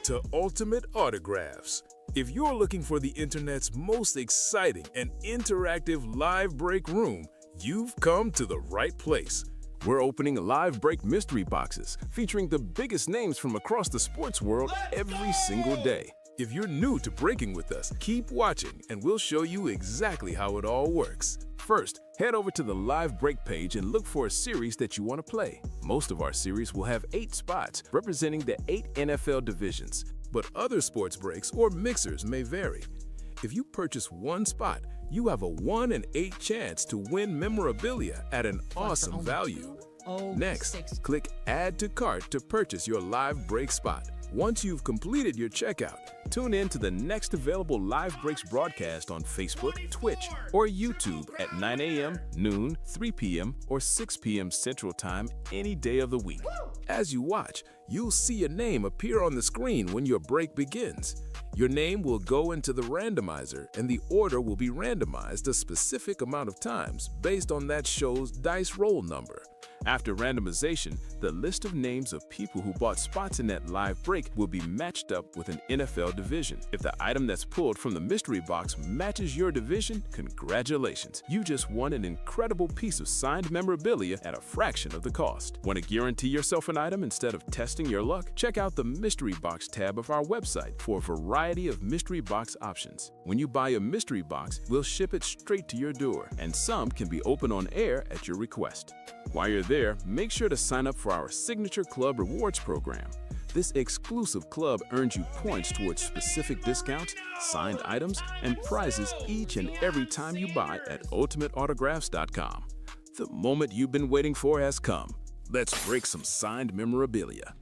to Ultimate Autographs. If you're looking for the internet's most exciting and interactive live break room, you've come to the right place. We're opening live break mystery boxes featuring the biggest names from across the sports world every single day. If you're new to breaking with us, keep watching and we'll show you exactly how it all works. First, head over to the live break page and look for a series that you want to play. Most of our series will have 8 spots representing the 8 NFL divisions. But other sports breaks or mixers may vary. If you purchase one spot, you have a 1 in 8 chance to win memorabilia at an awesome value. Next, click Add to Cart to purchase your live break spot. Once you've completed your checkout, tune in to the next available Live Breaks broadcast on Facebook, Twitch, or YouTube at 9 a.m., noon, 3 p.m., or 6 p.m. Central Time any day of the week. As you watch, you'll see your name appear on the screen when your break begins. Your name will go into the randomizer and the order will be randomized a specific amount of times based on that show's dice roll number. After randomization, the list of names of people who bought spots in that live break will be matched up with an NFL division. If the item that's pulled from the mystery box matches your division, congratulations! You just won an incredible piece of signed memorabilia at a fraction of the cost. Want to guarantee yourself an item instead of testing your luck? Check out the mystery box tab of our website for a variety of mystery box options. When you buy a mystery box, we'll ship it straight to your door, and some can be opened on air at your request. While you're there, make sure to sign up for our Signature Club Rewards program. This exclusive club earns you points towards specific discounts, signed items, and prizes each and every time you buy at ultimateautographs.com. The moment you've been waiting for has come. Let's break some signed memorabilia.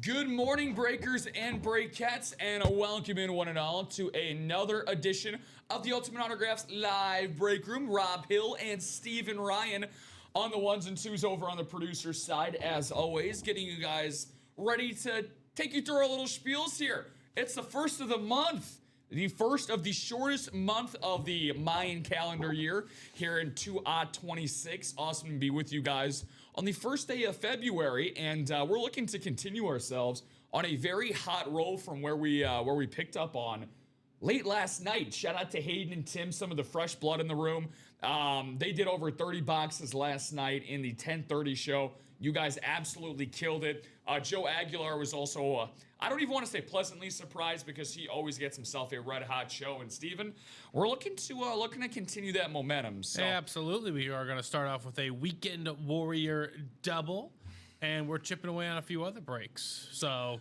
Good morning, breakers and breakettes, and a welcome in one and all to another edition of the Ultimate Autographs Live Break Room. Rob Hill and Steven Ryan on the ones and twos over on the producer's side, as always, getting you guys ready to take you through our little spiels here. It's the first of the month, the first of the shortest month of the Mayan calendar year here in 2026. Awesome to be with you guys on the first day of February, and we're looking to continue ourselves on a very hot roll from where we picked up on late last night. Shout out to Hayden and Tim, some of the fresh blood in the room. They did over 30 boxes last night in the 10:30 show. You guys absolutely killed it. Joe Aguilar was also, I don't even want to say pleasantly surprised, because he always gets himself a red hot show. And Steven, we're looking to continue that momentum. So. Yeah, absolutely. We are going to start off with a Weekend Warrior double, and we're chipping away on a few other breaks. So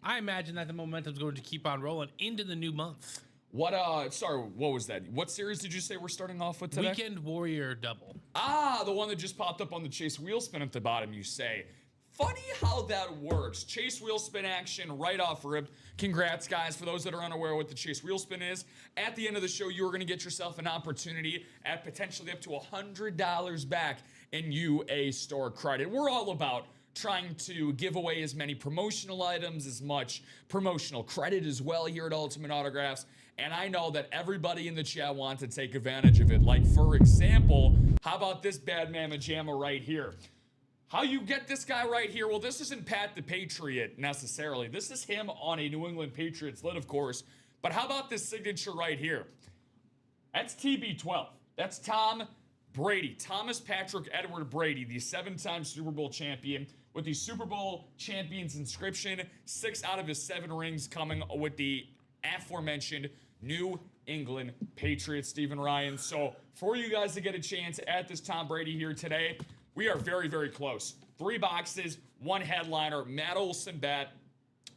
I imagine that the momentum is going to keep on rolling into the new month. What was that? What series did you say we're starting off with today? Weekend Warrior double. Ah, the one that just popped up on the Chase Wheelspin at the bottom, you say. Funny how that works. Chase Wheelspin action right off rip. Congrats, guys. For those that are unaware what the Chase Wheelspin is, at the end of the show, you are going to get yourself an opportunity at potentially up to $100 back in UA store credit. We're all about trying to give away as many promotional items, as much promotional credit as well here at Ultimate Autographs. And I know that everybody in the chat wants to take advantage of it. Like, for example, how about this bad mamma jamma right here? How you get this guy right here? Well, this isn't Pat the Patriot necessarily. This is him on a New England Patriots lid, of course. But how about this signature right here? That's TB12. That's Tom Brady. Thomas Patrick Edward Brady, the 7-time Super Bowl champion, with the Super Bowl champions inscription. 6 out of his 7 rings coming with the aforementioned New England Patriots, Steven Ryan. So for you guys to get a chance at this Tom Brady here today, we are very, very close. 3 boxes, 1 headliner, Matt Olson bat.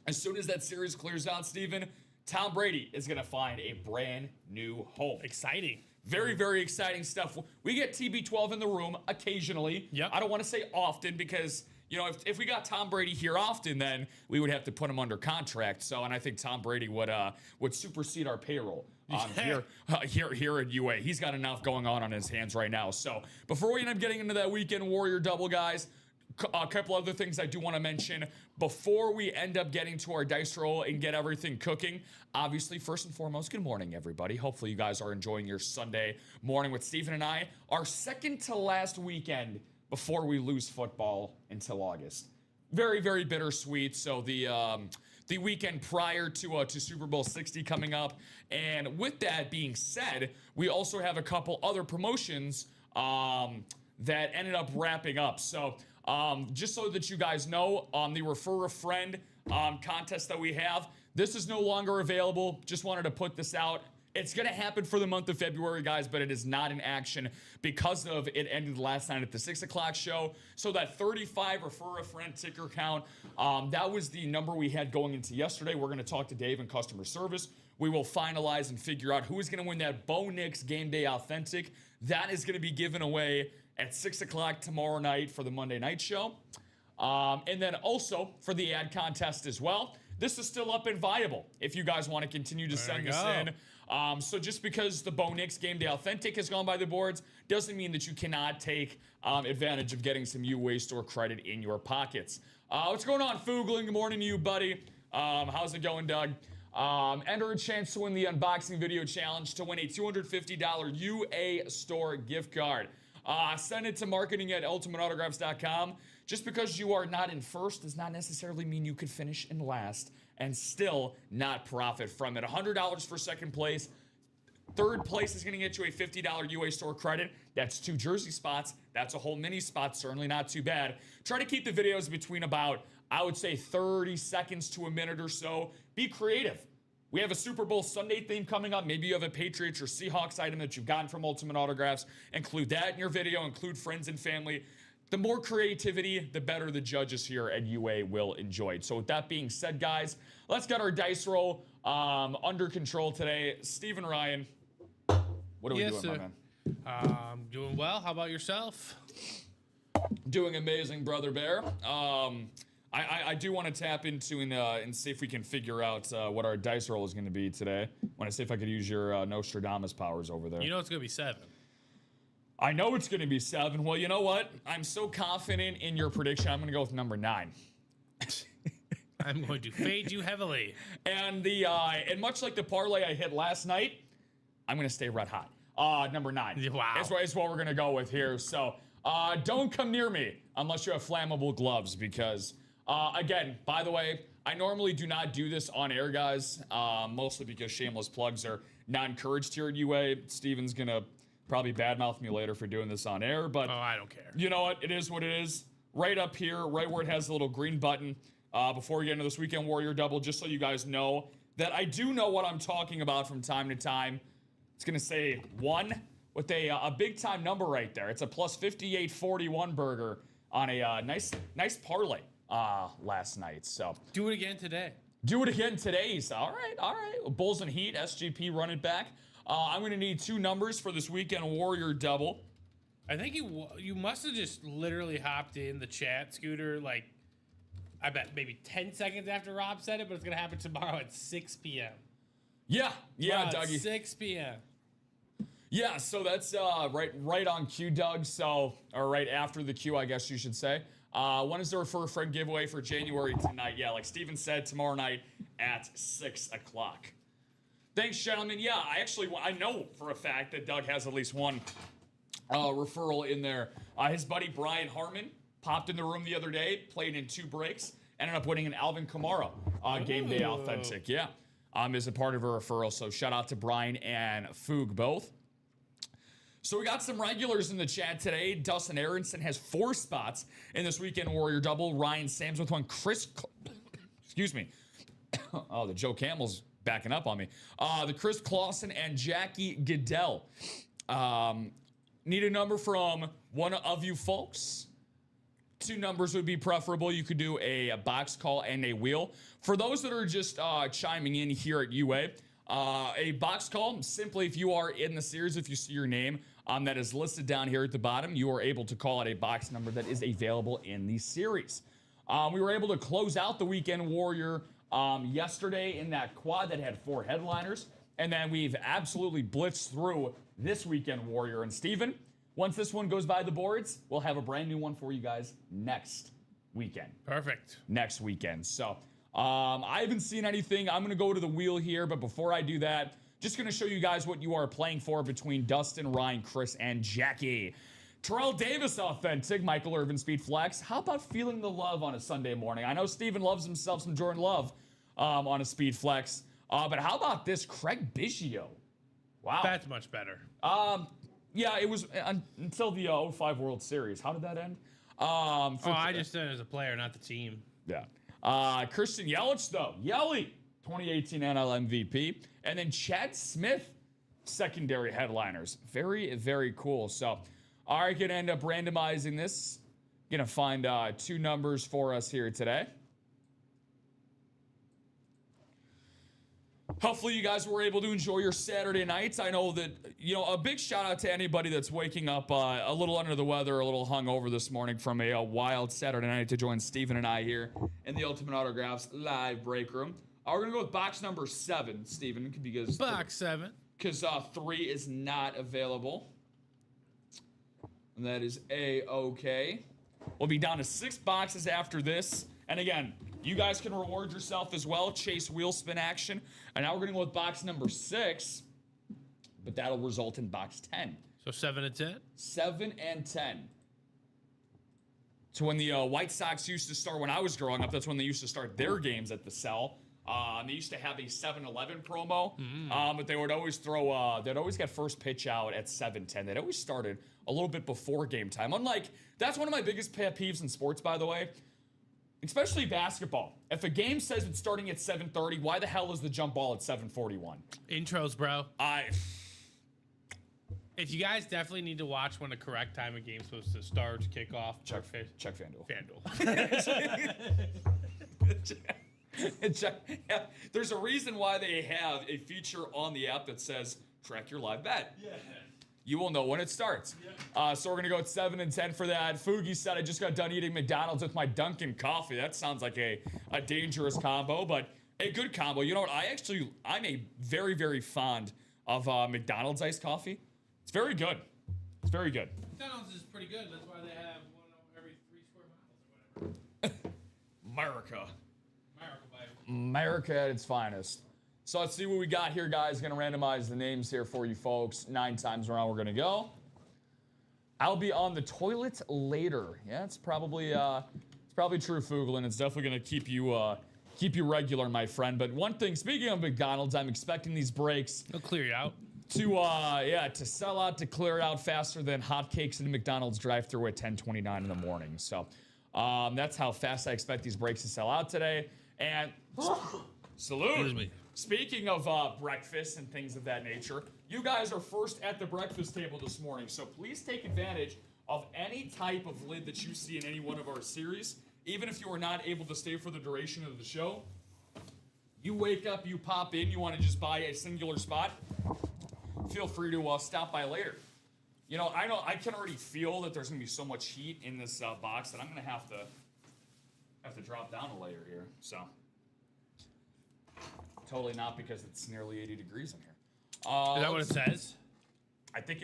As soon as that series clears out, Steven, Tom Brady is going to find a brand new home. Exciting. Very, very exciting stuff. We get TB12 in the room occasionally. Yep. I don't want to say often, because you know, if we got Tom Brady here often, then we would have to put him under contract. So, and I think Tom Brady would supersede our payroll here at UA. He's got enough going on his hands right now. So, before we end up getting into that Weekend Warrior double, guys, a couple other things I do want to mention before we end up getting to our dice roll and get everything cooking. Obviously, first and foremost, good morning, everybody. Hopefully you guys are enjoying your Sunday morning with Steven and I. Our second to last weekend before we lose football until August. very, very bittersweet. So the weekend prior to Super Bowl 60 coming up. And with that being said, we also have a couple other promotions that ended up wrapping up. So just so that you guys know, the Refer a Friend contest that we have, this is no longer available. Just wanted to put this out. It's going to happen for the month of February, guys, but it is not in action because of it ended last night at the 6 o'clock show. So that 35 Refer a Friend ticker count, that was the number we had going into yesterday. We're going to talk to Dave in customer service. We will finalize and figure out who is going to win that Bo Nix Game Day Authentic. That is going to be given away at 6 o'clock tomorrow night for the Monday night show. And then also for the ad contest as well. This is still up and viable if you guys want to continue to send this in. So just because the Bo Nix Game Day Authentic has gone by the boards doesn't mean that you cannot take advantage of getting some UA Store credit in your pockets. What's going on, Fugling? Good morning to you, buddy. How's it going, Doug? Enter a chance to win the unboxing video challenge to win a $250 UA Store gift card. Send it to marketing@ultimateautographs.com. Just because you are not in first does not necessarily mean you could finish in last and still not profit from it. $100 for second place. Third place is going to get you a $50 UA Store credit. That's 2 jersey spots. That's a whole mini spot. Certainly not too bad. Try to keep the videos between about, I would say, 30 seconds to a minute or so. Be creative. We have a Super Bowl Sunday theme coming up. Maybe you have a Patriots or Seahawks item that you've gotten from Ultimate Autographs. Include that in your video. Include friends and family. The more creativity, the better the judges here at UA will enjoy it. So with that being said, guys, let's get our dice roll under control today. Steven Ryan, what are we doing, my man? Doing well. How about yourself? Doing amazing, Brother Bear. I do want to tap into and see if we can figure out what our dice roll is going to be today. I want to see if I could use your Nostradamus powers over there. You know it's going to be 7. I know it's going to be 7. Well, you know what? I'm so confident in your prediction. I'm going to go with number 9. I'm going to fade you heavily. And and much like the parlay I hit last night, I'm going to stay red hot. Number 9. Wow. That's what we're going to go with here. So don't come near me unless you have flammable gloves because, again, by the way, I normally do not do this on air, guys, mostly because shameless plugs are not encouraged here at UA. Steven's going to probably badmouth me later for doing this on air, but I don't care. You know what? It is what it is. Right up here, right where it has the little green button, before we get into this Weekend Warrior Double, just so you guys know that I do know what I'm talking about from time to time. It's going to say 1 with a big-time number right there. It's a plus 58.41 burger on a nice parlay last night. So do it again today. Do it again today. So, all right. Bulls and Heat, SGP running back. I'm going to need 2 numbers for this Weekend Warrior Double. I think you must have just literally hopped in the chat, Scooter, like, I bet maybe 10 seconds after Rob said it, but it's going to happen tomorrow at 6 p.m. Yeah, Dougie. 6 p.m. Yeah, so that's right on cue, Doug. So, or right after the cue, I guess you should say. When is the Refer a Friend giveaway for January tonight? Yeah, like Steven said, tomorrow night at 6 o'clock. Thanks, gentlemen. Yeah, I know for a fact that Doug has at least one referral in there. His buddy Brian Harmon popped in the room the other day, played in 2 breaks, ended up winning an Alvin Kamara Game Day Authentic. Yeah, as a part of a referral. So shout out to Brian and Foog both. So we got some regulars in the chat today. Dustin Aronson has 4 spots in this Weekend Warrior Double. Ryan Sams with 1. Excuse me. Oh, the Joe Campbell's backing up on me. The Chris Clausen and Jackie Goodell. Need a number from one of you folks. 2 numbers would be preferable. You could do a box call and a wheel. For those that are just chiming in here at UA, a box call, simply if you are in the series, if you see your name that is listed down here at the bottom, you are able to call out a box number that is available in the series. We were able to close out the Weekend Warrior yesterday in that quad that had 4 headliners. And then we've absolutely blitzed through this Weekend Warrior. And Steven, once this one goes by the boards, we'll have a brand new one for you guys next weekend. Perfect. Next weekend. So I haven't seen anything. I'm going to go to the wheel here. But before I do that, just going to show you guys what you are playing for between Dustin, Ryan, Chris, and Jackie. Terrell Davis authentic, Michael Irvin speed flex. How about feeling the love on a Sunday morning? I know Steven loves himself some Jordan Love on a speed flex. But how about this Craig Biggio? Wow. That's much better. Yeah, it was until the 05 World Series. How did that end? I just said as a player, not the team. Yeah. Christian Yelich, though. Yelly, 2018 NL MVP. And then Chad Smith, secondary headliners. Very, very cool. So, I could end up randomizing this. Gonna find 2 numbers for us here today. Hopefully you guys were able to enjoy your Saturday nights. I know that, a big shout out to anybody that's waking up a little under the weather, a little hungover this morning from a wild Saturday night to join Steven and I here in the Ultimate Autographs live break room. We're going to go with box number 7, Steven, because box 7. Because 3 is not available. And that is A-okay. We'll be down to 6 boxes after this. And again, you guys can reward yourself as well. Chase wheel spin action. And now we're going to go with box number 6. But that'll result in box 10. So 7 and 10? 7 and 10. So when the White Sox used to start, when I was growing up, that's when they used to start their games at the Cell. They used to have a 7-Eleven promo. But they would always throw, they'd always get first pitch out at 7:10. They'd always started a little bit before game time. Unlike, that's one of my biggest pet peeves in sports, by the way. Especially basketball. If a game says it's starting at 7:30, why the hell is the jump ball at 7:41? Intros, bro. If you guys definitely need to watch when the correct time of game's supposed to start, kick off, check FanDuel. Yeah, there's a reason why they have a feature on the app that says track your live bet. Yeah. You will know when it starts. Yeah. So we're going to go at 7 and 10 for that. Fugi said, I just got done eating McDonald's with my Dunkin' coffee. That sounds like a dangerous combo, but a good combo. You know what? I'm a very, very fond of McDonald's iced coffee. It's very good. It's very good. McDonald's is pretty good. That's why they have one every 3 square miles or whatever. America, baby. America at its finest. So let's see what we got here, guys. Going to randomize the names here for you folks. 9 times around we're going to go. I'll be on the toilet later. Yeah, it's probably true, Fuglin. It's definitely going to keep you regular, my friend. But one thing, speaking of McDonald's, I'm expecting these breaks. They'll clear you out. To sell out, to clear out faster than hotcakes in the McDonald's drive-thru at 10:29 in the morning. So that's how fast I expect these breaks to sell out today. And salute. Excuse me. Speaking of breakfast and things of that nature, you guys are first at the breakfast table this morning, so please take advantage of any type of lid that you see in any one of our series. Even if you are not able to stay for the duration of the show, you wake up, you pop in, you want to just buy a singular spot, feel free to stop by later. I can already feel that there's going to be so much heat in this box that I'm going to have to drop down a layer here, so... Totally not, because it's nearly 80 degrees in here. Is that what it says? I think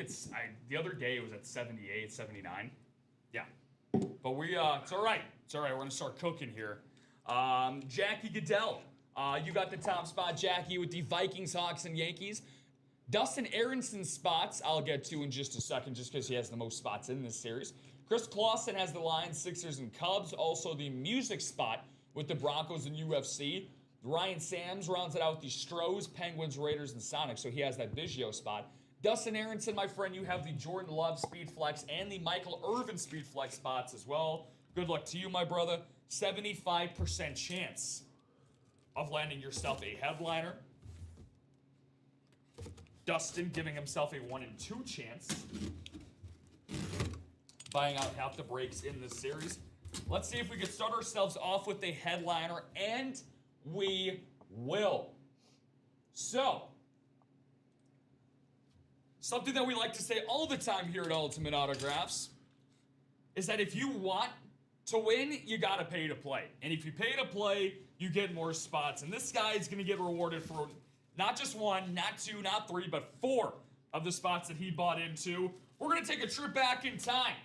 the other day it was at 78, 79. Yeah. But it's all right. It's all right. We're going to start cooking here. Jackie Goodell. You got the top spot, Jackie, with the Vikings, Hawks, and Yankees. Dustin Aronson's spots I'll get to in just a second, just because he has the most spots in this series. Chris Clausen has the Lions, Sixers, and Cubs. Also the music spot with the Broncos and UFC. Ryan Sams rounds it out with the Stros, Penguins, Raiders, and Sonics, so he has that Biggio spot. Dustin Aronson, my friend, you have the Jordan Love Speed Flex and the Michael Irvin Speed Flex spots as well. Good luck to you, my brother. 75% chance of landing yourself a headliner. Dustin giving himself a 1 in 2 chance. Buying out half the breaks in this series. Let's see if we can start ourselves off with a headliner, and we will. So, something that we like to say all the time here at Ultimate Autographs is that if you want to win, you gotta pay to play. And if you pay to play, you get more spots. And this guy is gonna get rewarded for not just 1, not 2, not 3, but 4 of the spots that he bought into. We're gonna take a trip back in time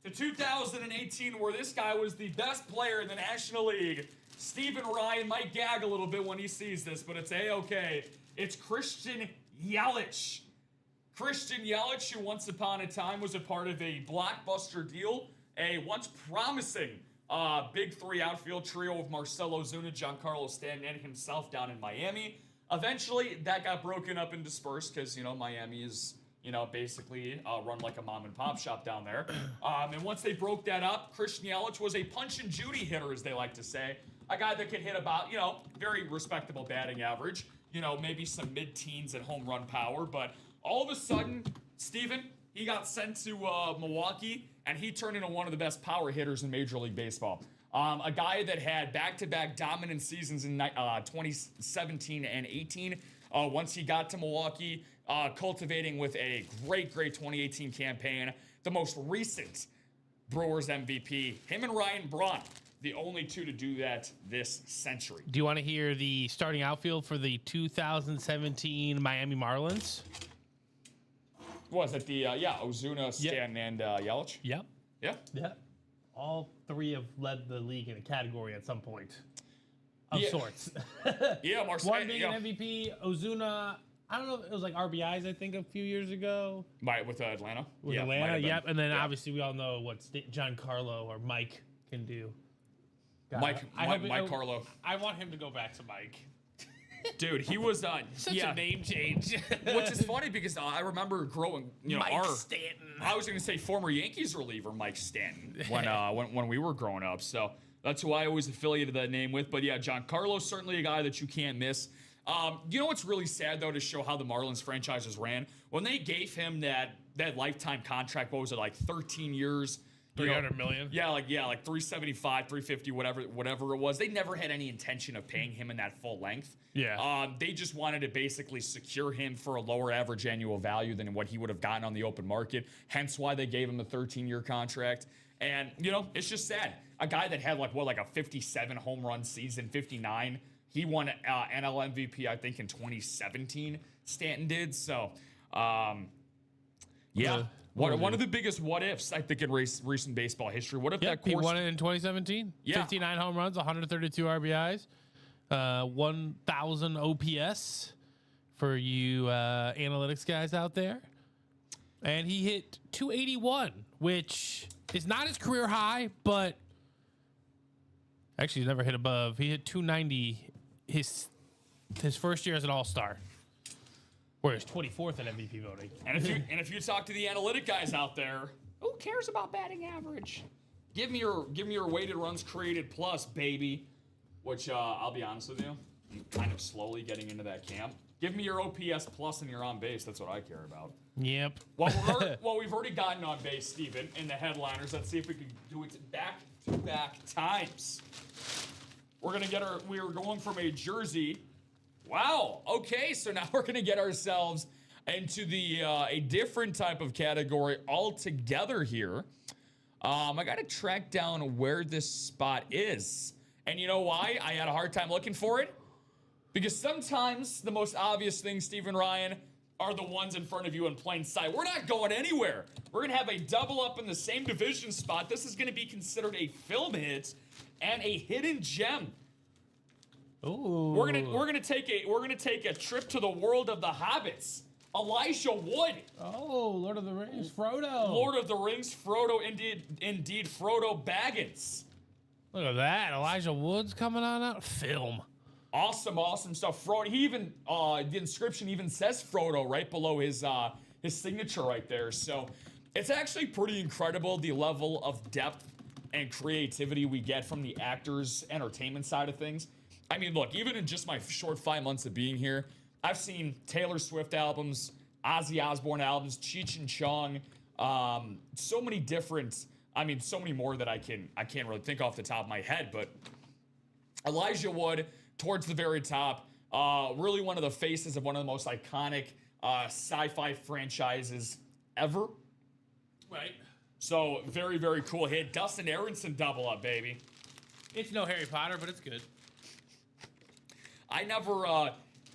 to 2018, where this guy was the best player in the National League. Stephen Ryan might gag a little bit when he sees this, but it's A-okay. It's Christian Yelich. Christian Yelich, who once upon a time was a part of a blockbuster deal, a once promising big three outfield trio of Marcell Ozuna, Giancarlo Stanton, and himself down in Miami. Eventually, that got broken up and dispersed because, Miami is, basically run like a mom and pop shop down there. And once they broke that up, Christian Yelich was a punch and Judy hitter, as they like to say. A guy that could hit about, very respectable batting average. Maybe some mid-teens and home run power. But all of a sudden, Steven, he got sent to Milwaukee, and he turned into one of the best power hitters in Major League Baseball. A guy that had back-to-back dominant seasons in 2017 and 18. Once he got to Milwaukee, cultivating with a great 2018 campaign. The most recent Brewers MVP, him and Ryan Braun, the only two to do that this century. Do you want to hear the starting outfield for the 2017 Miami Marlins? Was it the, Ozuna, Stanton, and Yelich? Yep. Yeah? Yeah. All three have led the league in a category at some point of sorts. Yeah, Marcell. One being an MVP, Ozuna, I don't know, it was like RBIs, I think, a few years ago. With Atlanta? With Atlanta, yep. And then obviously we all know what Giancarlo or Mike can do. Mike Carlo. I want him to go back to Mike. Dude, he was such a name change. Which is funny because I remember growing, Mike Stanton. I was going to say former Yankees reliever Mike Stanton when we were growing up. So that's who I always affiliated that name with. But yeah, Giancarlo's certainly a guy that you can't miss. You know what's really sad though, to show how the Marlins franchises ran? When they gave him that lifetime contract, what was it, like 13 years? 300 million? Yeah, like 375, 350, whatever it was. They never had any intention of paying him in that full length. Yeah. They just wanted to basically secure him for a lower average annual value than what he would have gotten on the open market. Hence why they gave him a 13-year contract. And, it's just sad. A guy that had like a 57 home run season, 59. He won NL MVP, I think, in 2017. Stanton did. So, yeah. One of the biggest what-ifs, I think, in recent baseball history. What if that course... He won it in 2017. Yeah. 59 home runs, 132 RBIs, 1,000 OPS for you analytics guys out there. And he hit 281, which is not his career high, but actually he's never hit above. He hit 290 his first year as an all-star. Whereas 24th in MVP voting. And if you talk to the analytic guys out there, who cares about batting average? Give me your weighted runs created plus, baby. Which I'll be honest with you, I'm kind of slowly getting into that camp. Give me your OPS plus and your on base. That's what I care about. Yep. Well, we've already gotten on base, Steven, in the headliners. Let's see if we can do it back-to-back times. We are going from a jersey. Wow. Okay, so now we're going to get ourselves into a different type of category altogether here. I got to track down where this spot is. And you know why I had a hard time looking for it? Because sometimes the most obvious things, Stephen Ryan, are the ones in front of you in plain sight. We're not going anywhere. We're going to have a double up in the same division spot. This is going to be considered a film hit and a hidden gem. Ooh. We're gonna take a trip to the world of the hobbits. Elijah Wood. Oh, Lord of the Rings, Frodo. Lord of the Rings, Frodo, indeed, Frodo Baggins. Look at that, Elijah Wood's coming on out. Film. Awesome stuff. Frodo. He even the inscription even says Frodo right below his signature right there. So it's actually pretty incredible the level of depth and creativity we get from the actors' entertainment side of things. I mean, look, even in just my short 5 months of being here, I've seen Taylor Swift albums, Ozzy Osbourne albums, Cheech and Chong, so many different, so many more that I can't really think off the top of my head, but Elijah Wood, towards the very top, really one of the faces of one of the most iconic sci-fi franchises ever. Right. So, very, very cool hit. Dustin Aronson double up, baby. It's no Harry Potter, but it's good. I never,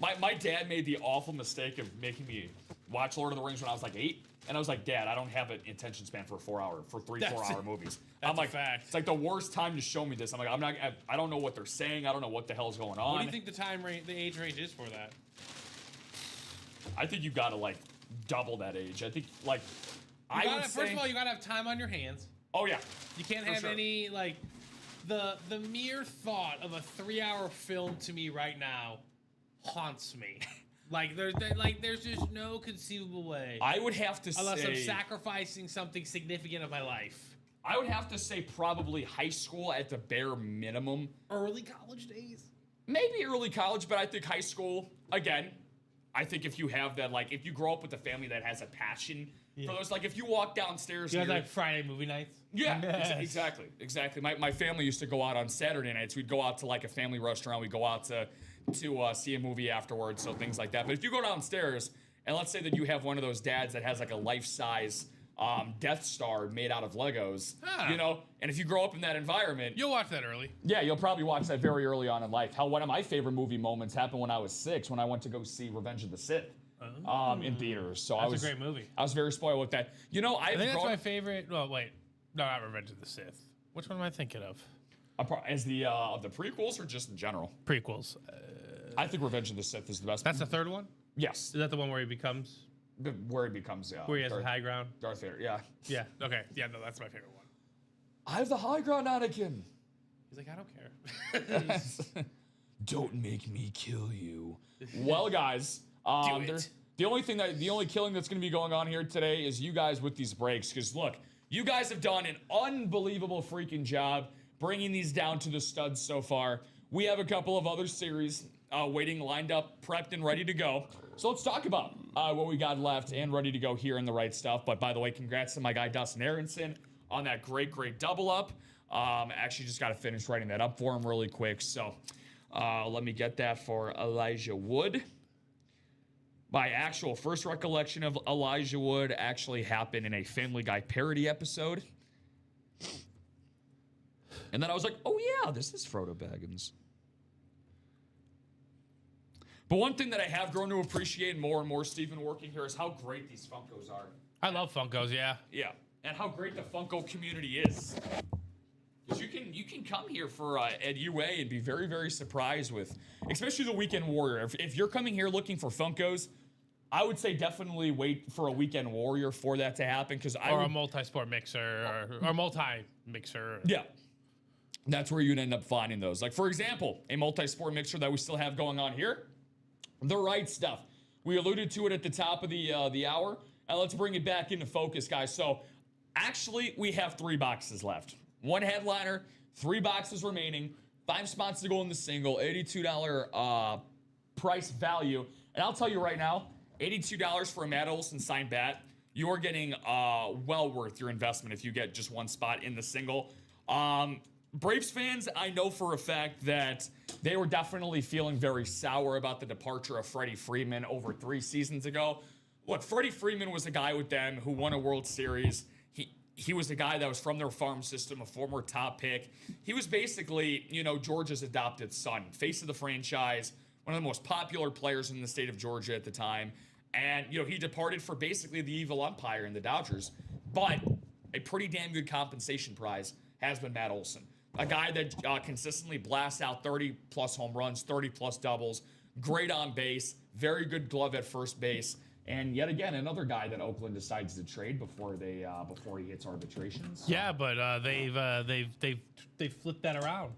my dad made the awful mistake of making me watch Lord of the Rings when I was like 8. And I was like, Dad, I don't have an attention span for 4 hour movies. That's I'm like, a fact. It's like the worst time to show me this. I'm like, I don't know what they're saying. I don't know what the hell's going on. What do you think the age range is for that? I think you gotta like double that age. I think, like, First of all, you gotta have time on your hands. Oh, yeah. You can't have any, like, the mere thought of a 3-hour film to me right now haunts me. Like, there's just no conceivable way. I would have to unless say... I'm sacrificing something significant of my life. I would have to say probably high school at the bare minimum. Early college days? Maybe early college, but I think high school, again, I think if you have that, like, if you grow up with a family that has a passion for those, like, if you walk downstairs... You have, like, Friday movie nights? Yeah, exactly. My family used to go out on Saturday nights. We'd go out to, like, a family restaurant. We'd go out to see a movie afterwards, so things like that. But if you go downstairs, and let's say that you have one of those dads that has, like, a life-size Death Star made out of Legos, you know, and if you grow up in that environment... You'll watch that early. Yeah, you'll probably watch that very early on in life. One of my favorite movie moments happened when I was 6, when I went to go see Revenge of the Sith in theaters. So That's a great movie. I was very spoiled with that. You know, I think that's my favorite... Well, wait. No, not Revenge of the Sith. Which one am I thinking of? As the prequels or just in general? Prequels. I think Revenge of the Sith is the best. That's the third one? Yes. Is that the one where he becomes... Where he becomes, where he has the high ground? Darth Vader, yeah. Yeah, okay. Yeah, no, that's my favorite one. I have the high ground, Anakin. He's like, I don't care. Don't make me kill you. Well, guys, the only killing that's going to be going on here today is you guys with these breaks. Because, look, you guys have done an unbelievable freaking job bringing these down to the studs so far. We have a couple of other series waiting, lined up, prepped, and ready to go. So let's talk about what we got left and ready to go here in the right stuff. But by the way, congrats to my guy Dustin Aronson on that great double up. Actually, just got to finish writing that up for him really quick. So let me get that for Elijah Wood. My actual first recollection of Elijah Wood actually happened in a Family Guy parody episode. And then I was like, oh yeah, this is Frodo Baggins. But one thing that I have grown to appreciate more and more, Stephen, working here, is how great these Funkos are. I love Funkos, yeah. Yeah, and how great the Funko community is. Because you can come here for at UA and be very, very surprised with, especially the Weekend Warrior. If you're coming here looking for Funkos, I would say definitely wait for a Weekend Warrior for that to happen. Or a multi-sport mixer, or multi-mixer. Yeah. That's where you'd end up finding those. Like, for example, a multi-sport mixer that we still have going on here. The Right Stuff. We alluded to it at the top of the hour. And let's bring it back into focus, guys. So, actually, we have 3 boxes left. 1 headliner, 3 boxes remaining, 5 spots to go in the single, $82 price value. And I'll tell you right now, $82 for a Matt Olson signed bat, you are getting well worth your investment if you get just 1 spot in the single. Braves fans, I know for a fact that they were definitely feeling very sour about the departure of Freddie Freeman over 3 seasons ago. Look, Freddie Freeman was a guy with them who won a World Series. He was a guy that was from their farm system, a former top pick. He was basically, Georgia's adopted son, face of the franchise, one of the most popular players in the state of Georgia at the time. And, he departed for basically the evil umpire in the Dodgers. But a pretty damn good compensation prize has been Matt Olson. A guy that consistently blasts out 30-plus home runs, 30-plus doubles, great on base, very good glove at first base, and yet again another guy that Oakland decides to trade before he hits arbitration. So. Yeah, but they've flipped that around.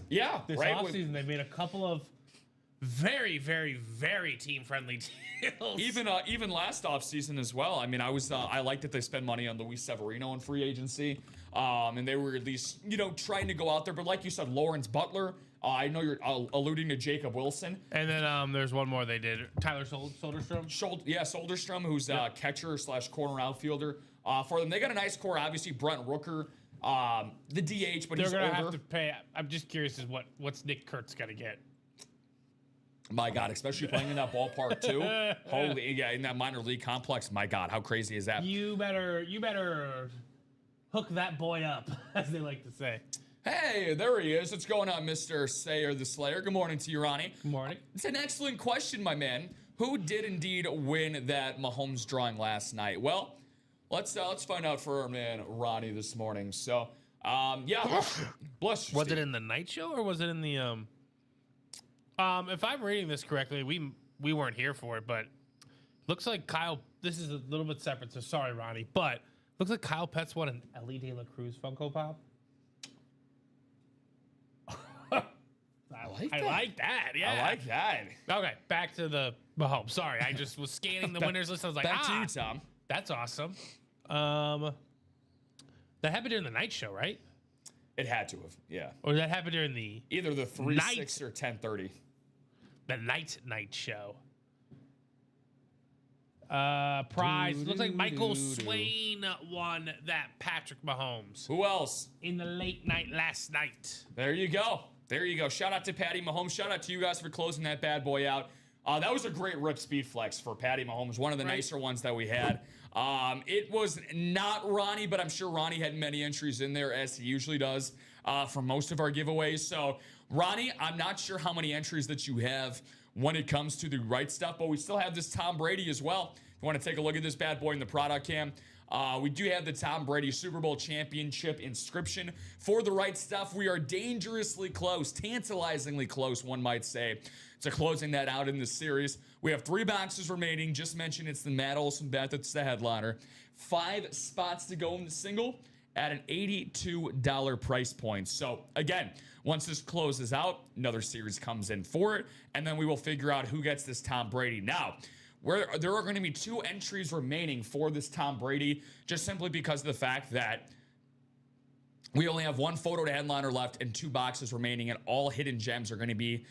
Yeah, this offseason they've made a couple of very, very, very team-friendly deals. Even last offseason as well. I mean, I liked that they spent money on Luis Severino in free agency. And they were at least, trying to go out there. But like you said, Lawrence Butler, I know you're alluding to Jacob Wilson. And then there's one more they did. Tyler Soderstrom? Soderstrom, who's catcher/corner outfielder for them. They got a nice core, obviously. Brent Rooker, the DH, but he's older. They're going to have to pay. I'm just curious what's Nick Kurtz going to get. My God, especially playing in that ballpark too. In that minor league complex. My God, how crazy is that? You better hook that boy up, as they like to say. Hey, there he is. What's going on, Mr. Sayer the Slayer? Good morning to you, Ronnie. Good morning. It's an excellent question, my man. Who did indeed win that Mahomes drawing last night? Well, let's find out for our man Ronnie this morning. So, bless you. Was it in the night show or was it in the if I'm reading this correctly, we weren't here for it, but looks like Kyle this is a little bit separate, so sorry, Ronnie, but looks like Kyle Petz won an Ellie De La Cruz Funko Pop. I like that. Yeah, I like that. Okay, back to the Mahomes. Sorry, I just was scanning the winners list. I was like, back to you, Tom. That's awesome. That happened during the night show, right? It had to have, yeah. Or that happened during the either the 3, 6, or 10:30. The night show. Prize. Looks like Michael Swain won that Patrick Mahomes. Who else? In the late night last night. There you go. There you go. Shout out to Patty Mahomes. Shout out to you guys for closing that bad boy out. That was a great rip speed flex for Patty Mahomes. One of the nicer ones that we had. It was not Ronnie, but I'm sure Ronnie had many entries in there, as he usually does for most of our giveaways. So, Ronnie, I'm not sure how many entries that you have when it comes to the right stuff, but we still have this Tom Brady as well. If you want to take a look at this bad boy in the product cam, we do have the Tom Brady Super Bowl championship inscription for the right stuff. We are dangerously close, tantalizingly close, one might say, to closing that out in this series. We have 3 boxes remaining. Just mentioned it's the Matt Olson bet that's the headliner. 5 spots to go in the single at an $82 price point. So again, once this closes out, another series comes in for it, and then we will figure out who gets this Tom Brady. Now, there are going to be 2 entries remaining for this Tom Brady, just simply because of the fact that we only have 1 photo to headliner left and 2 boxes remaining, and all hidden gems are going to be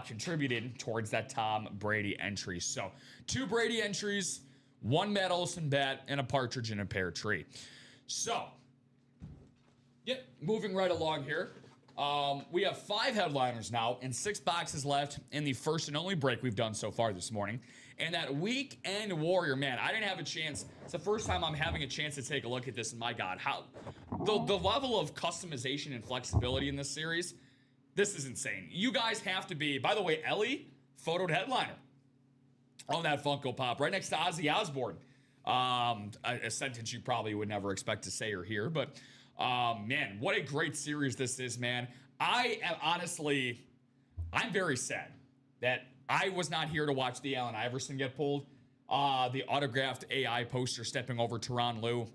contributed towards that Tom Brady entry. So 2 Brady entries, 1 Matt Olson bet, and a partridge in a pear tree. So, moving right along here. We have 5 headliners now and 6 boxes left in the first and only break we've done so far this morning. And that weekend warrior, man, I didn't have a chance. It's the first time I'm having a chance to take a look at this. And my God, how the level of customization and flexibility in this series, this is insane. You guys have to be, by the way, Ellie, photoed headliner on that Funko Pop right next to Ozzy Osbourne. A sentence you probably would never expect to say or hear, but man, what a great series this is, man. I'm very sad that I was not here to watch the Allen Iverson get pulled. The autographed AI poster stepping over Tyronn Lue.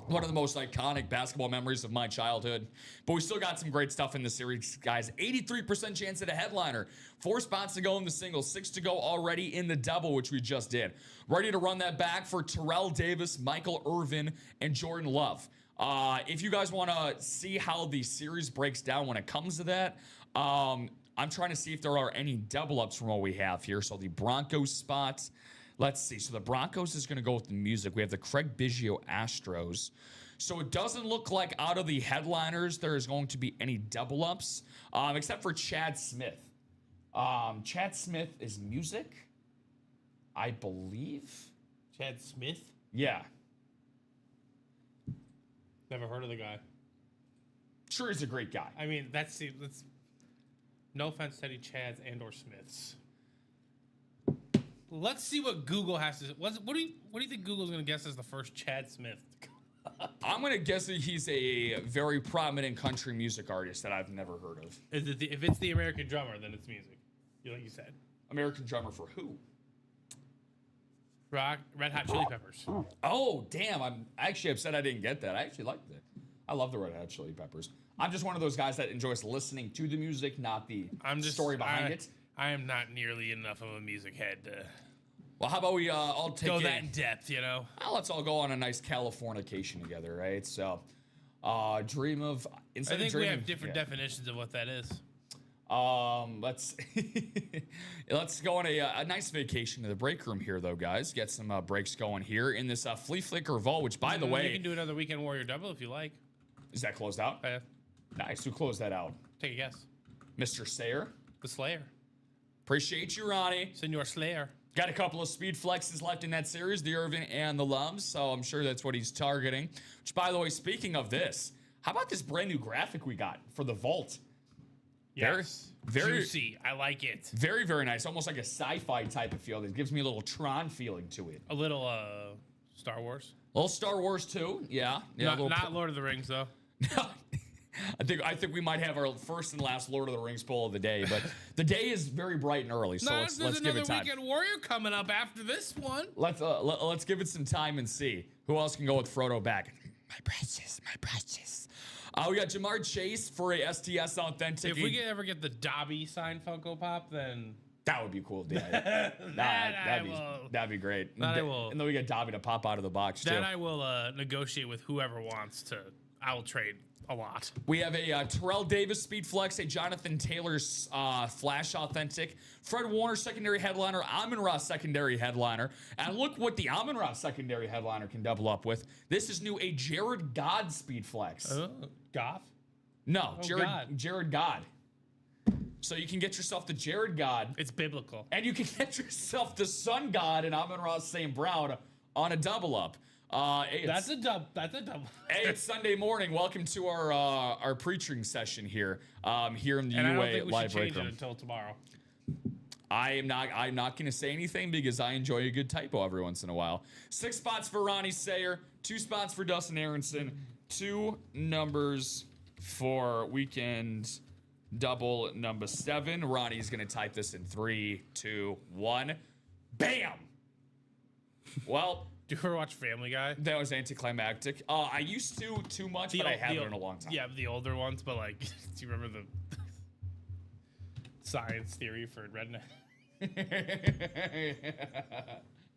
One of the most iconic basketball memories of my childhood. But we still got some great stuff in the series, guys. 83% chance at a headliner. 4 spots to go in the single. 6 to go already in the double, which we just did. Ready to run that back for Terrell Davis, Michael Irvin, and Jordan Love. If you guys want to see how the series breaks down when it comes to that, I'm trying to see if there are any double ups from what we have here. So the Broncos spots, let's see. So the Broncos is going to go with the music. We have the Craig Biggio Astros. So it doesn't look like out of the headliners there is going to be any double ups, except for Chad Smith. Chad Smith is music, I believe. Chad Smith? Yeah. Never heard of the guy. Sure, he's a great guy. I mean, that's no offense to any Chads and or Smiths. Let's see what Google has to. What do you think Google's going to guess as the first Chad Smith? I'm going to guess that he's a very prominent country music artist that I've never heard of. If it's the American drummer, then it's music. Like you said. American drummer for who? Red Hot Chili Peppers. Oh, damn. I'm actually upset I didn't get that. I actually liked it. I love the Red Hot Chili Peppers. I'm just one of those guys that enjoys listening to the music, not the story behind it. I am not nearly enough of a music head to Well, how about we all take go that in depth, you know? Let's all go on a nice Californication together, right? So, dream of... I think we have different definitions of what that is. Let's go on a nice vacation to the break room here, though, guys. Get some breaks going here in this Flea Flicker Vault, which, by the way... You can do another Weekend Warrior double if you like. Is that closed out? Yeah. Nice. Who closed that out? Take a guess. Mr. Sayer? The Slayer. Appreciate you, Ronnie. Senor Slayer. Got a couple of speed flexes left in that series, the Irving and the Loves, so I'm sure that's what he's targeting. Which, by the way, speaking of this, how about this brand new graphic we got for the Vault? Yes. Very juicy. I like it. Very, very nice. Almost like a sci-fi type of feel. It gives me a little Tron feeling to it. A little Star Wars. A little Star Wars too. Yeah. Not Lord of the Rings though. I think we might have our first and last Lord of the Rings poll of the day, but the day is very bright and early, so let's give it time. Weekend Warrior coming up after this one. Let's give it some time and see who else can go with Frodo back. My precious. We got Jamar Chase for a STS Authentic. If we ever get the Dobby signed Funko Pop, then that would be cool. Yeah. That'd be great. I will. And then we get Dobby to pop out of the box too. Then I will negotiate with whoever wants to. I will trade a lot. We have a Terrell Davis Speed Flex, a Jonathan Taylor's Flash Authentic, Fred Warner secondary headliner, Amon-Ra secondary headliner, and look what the Amon-Ra secondary headliner can double up with. This is new, a Jared God Speed Flex. Goff? No, Jared God. So you can get yourself the Jared God. It's biblical. And you can get yourself the Sun God and Amon-Ra St. Brown on a double up. That's a double. Hey, it's Sunday morning. Welcome to our preaching session here in the and UA I don't think we live should change break room. it until tomorrow. I'm not going to say anything because I enjoy a good typo every once in a while. 6 spots for Ronnie Sayer, 2 spots for Dustin Aronson, 2 numbers for weekend double number 7. Ronnie's going to type this in 3, 2, 1. Bam! Well, do you ever watch Family Guy? that was anticlimactic. I used to too much, but I haven't in a long time. Yeah, the older ones, but like, do you remember the science theory for redneck?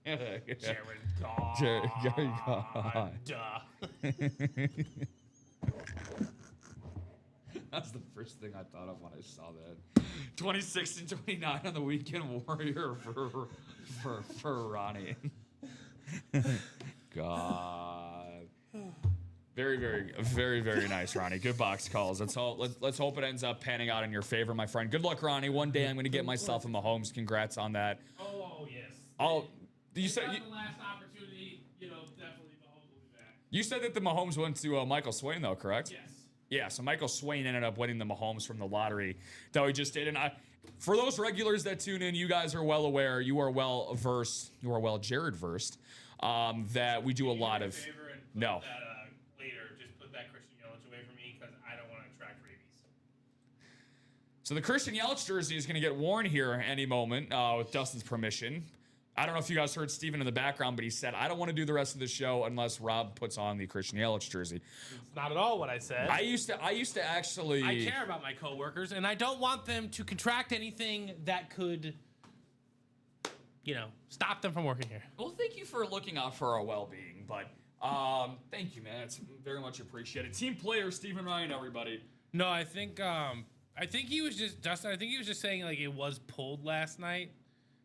Jared God. Duh. That's the first thing I thought of when I saw that. 26 and 29 on the weekend warrior for Ronnie. God. Very, very, very, very nice, Ronnie. Good box calls. Let's hope it ends up panning out in your favor, my friend. Good luck, Ronnie. One day I'm going to get myself a Mahomes. Congrats on that. Oh yes. Oh, you said the last opportunity. Definitely Mahomes will be back. You said that the Mahomes went to Michael Swain, though, correct? Yes. Yeah. So Michael Swain ended up winning the Mahomes from the lottery that we just did, and for those regulars that tune in, you guys are well aware. You are well versed. You are well Jared versed. That we do a lot of. No. Later, just put that Christian Yelich away from me because I don't want to attract rabies. So the Christian Yelich jersey is going to get worn here any moment with Dustin's permission. I don't know if you guys heard Steven in the background, but he said, I don't want to do the rest of the show unless Rob puts on the Christian Yelich jersey. It's not at all what I said. I used to actually. I care about my coworkers, and I don't want them to contract anything that could, stop them from working here. Well, thank you for looking out for our well-being, but thank you, man. It's very much appreciated. Team player, Stephen Ryan, everybody. No, I think he was just Dustin. I think he was just saying like it was pulled last night.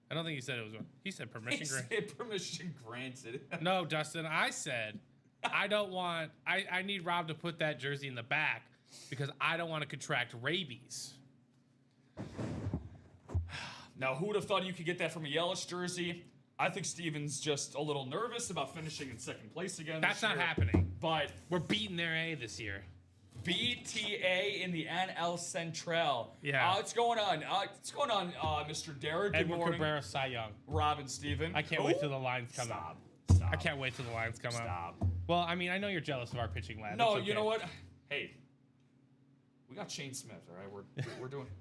I don't think he said it was. He said permission granted. He said permission granted. No, Dustin, I said I don't want. I need Rob to put that jersey in the back because I don't want to contract rabies. Now, who would have thought you could get that from a Yelich jersey? I think Steven's just a little nervous about finishing in second place again. That's not year. happening. But we're beating their A this year. BTA in the NL Central. Yeah. What's going on? Mr. Derek? Good Edward morning. Cabrera, Cy Young. Rob and Steven. I can't wait till the lines come Stop. out. Stop. I can't wait till the lines come out. Stop. Well, I mean, I know you're jealous of our pitching lab. No, okay. You know what? Hey, we got Shane Smith. All right,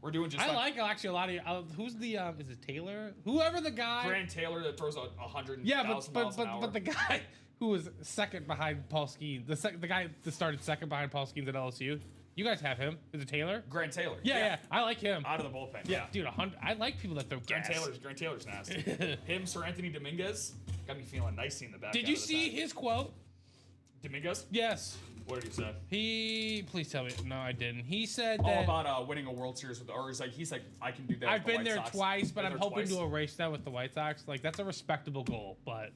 we're doing just. I like actually a lot of. Who's the? Is it Taylor? Whoever the guy. Grant Taylor that throws 100,000 Yeah, miles an hour. but the guy who was second behind Paul Skeens, the guy that started second behind Paul Skeens at LSU. You guys have him. Is it Taylor? Grant Taylor. Yeah. I like him. Out of the bullpen. Yeah, dude, 100. I like people that throw Grant gas. Taylor's nasty. Him, Sir Anthony Dominguez, got me feeling nicey in the back. Did you see his quote? Dominguez? Yes. What did he say? Please tell me. No, I didn't. He said All that. about winning a World Series with, or he's like, I can do that. I've with the been there White Sox. twice, but Been I'm there hoping twice. to erase that with the White Sox. Like that's a respectable goal, but.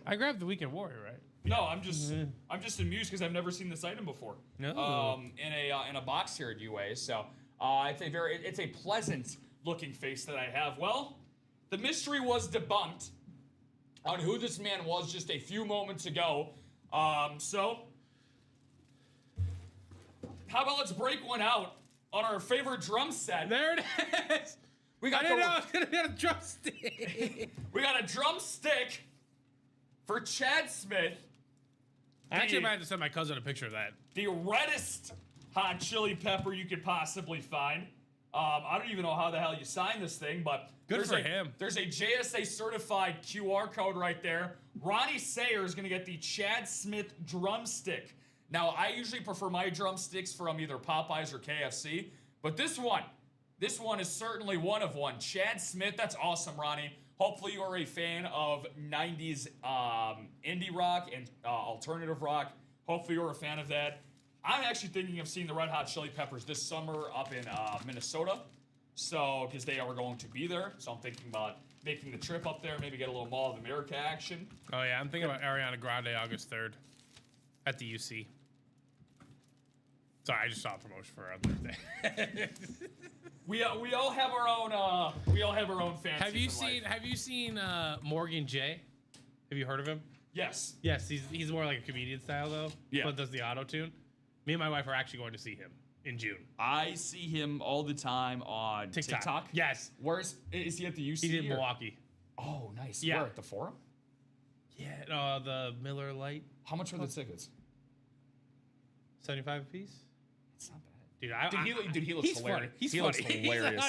I grabbed the Weekend Warrior, right? No, I'm just amused because I've never seen this item before. No. In a box here at UA, so it's a pleasant looking face that I have. Well, the mystery was debunked on who this man was just a few moments ago. So how about let's break one out on our favorite drum set? There it is. We got I didn't know I was gonna get a drumstick. We got a drumstick for Chad Smith. I actually might have to send my cousin a picture of that. The reddest hot chili pepper you could possibly find. I don't even know how the hell you sign this thing, but Good for him. There's a JSA certified QR code right there. Ronnie Sayer is going to get the Chad Smith drumstick. Now, I usually prefer my drumsticks from either Popeyes or KFC, but this one is certainly one of one. Chad Smith, that's awesome, Ronnie. Hopefully you are a fan of 90s indie rock and alternative rock. Hopefully you're a fan of that. I'm actually thinking of seeing the Red Hot Chili Peppers this summer up in Minnesota. So, because they are going to be there. So I'm thinking about making the trip up there, maybe get a little Mall of America action. Oh, yeah. I'm thinking about Ariana Grande August 3rd at the UC. Sorry, I just saw a promotion for her birthday. We all have our own fancies. Have you seen Morgan J? Have you heard of him? Yes. Yes, he's more like a comedian style though. Yeah. But does the auto tune. Me and my wife are actually going to see him in June. I see him all the time on TikTok. Yes. Is he at the UC? He's in Milwaukee. Oh, nice. Yeah. Where, at the Forum? Yeah, the Miller Lite. How much are the tickets? $75 a piece. It's not bad. Dude, he looks he's hilarious. Funny. He looks hilarious.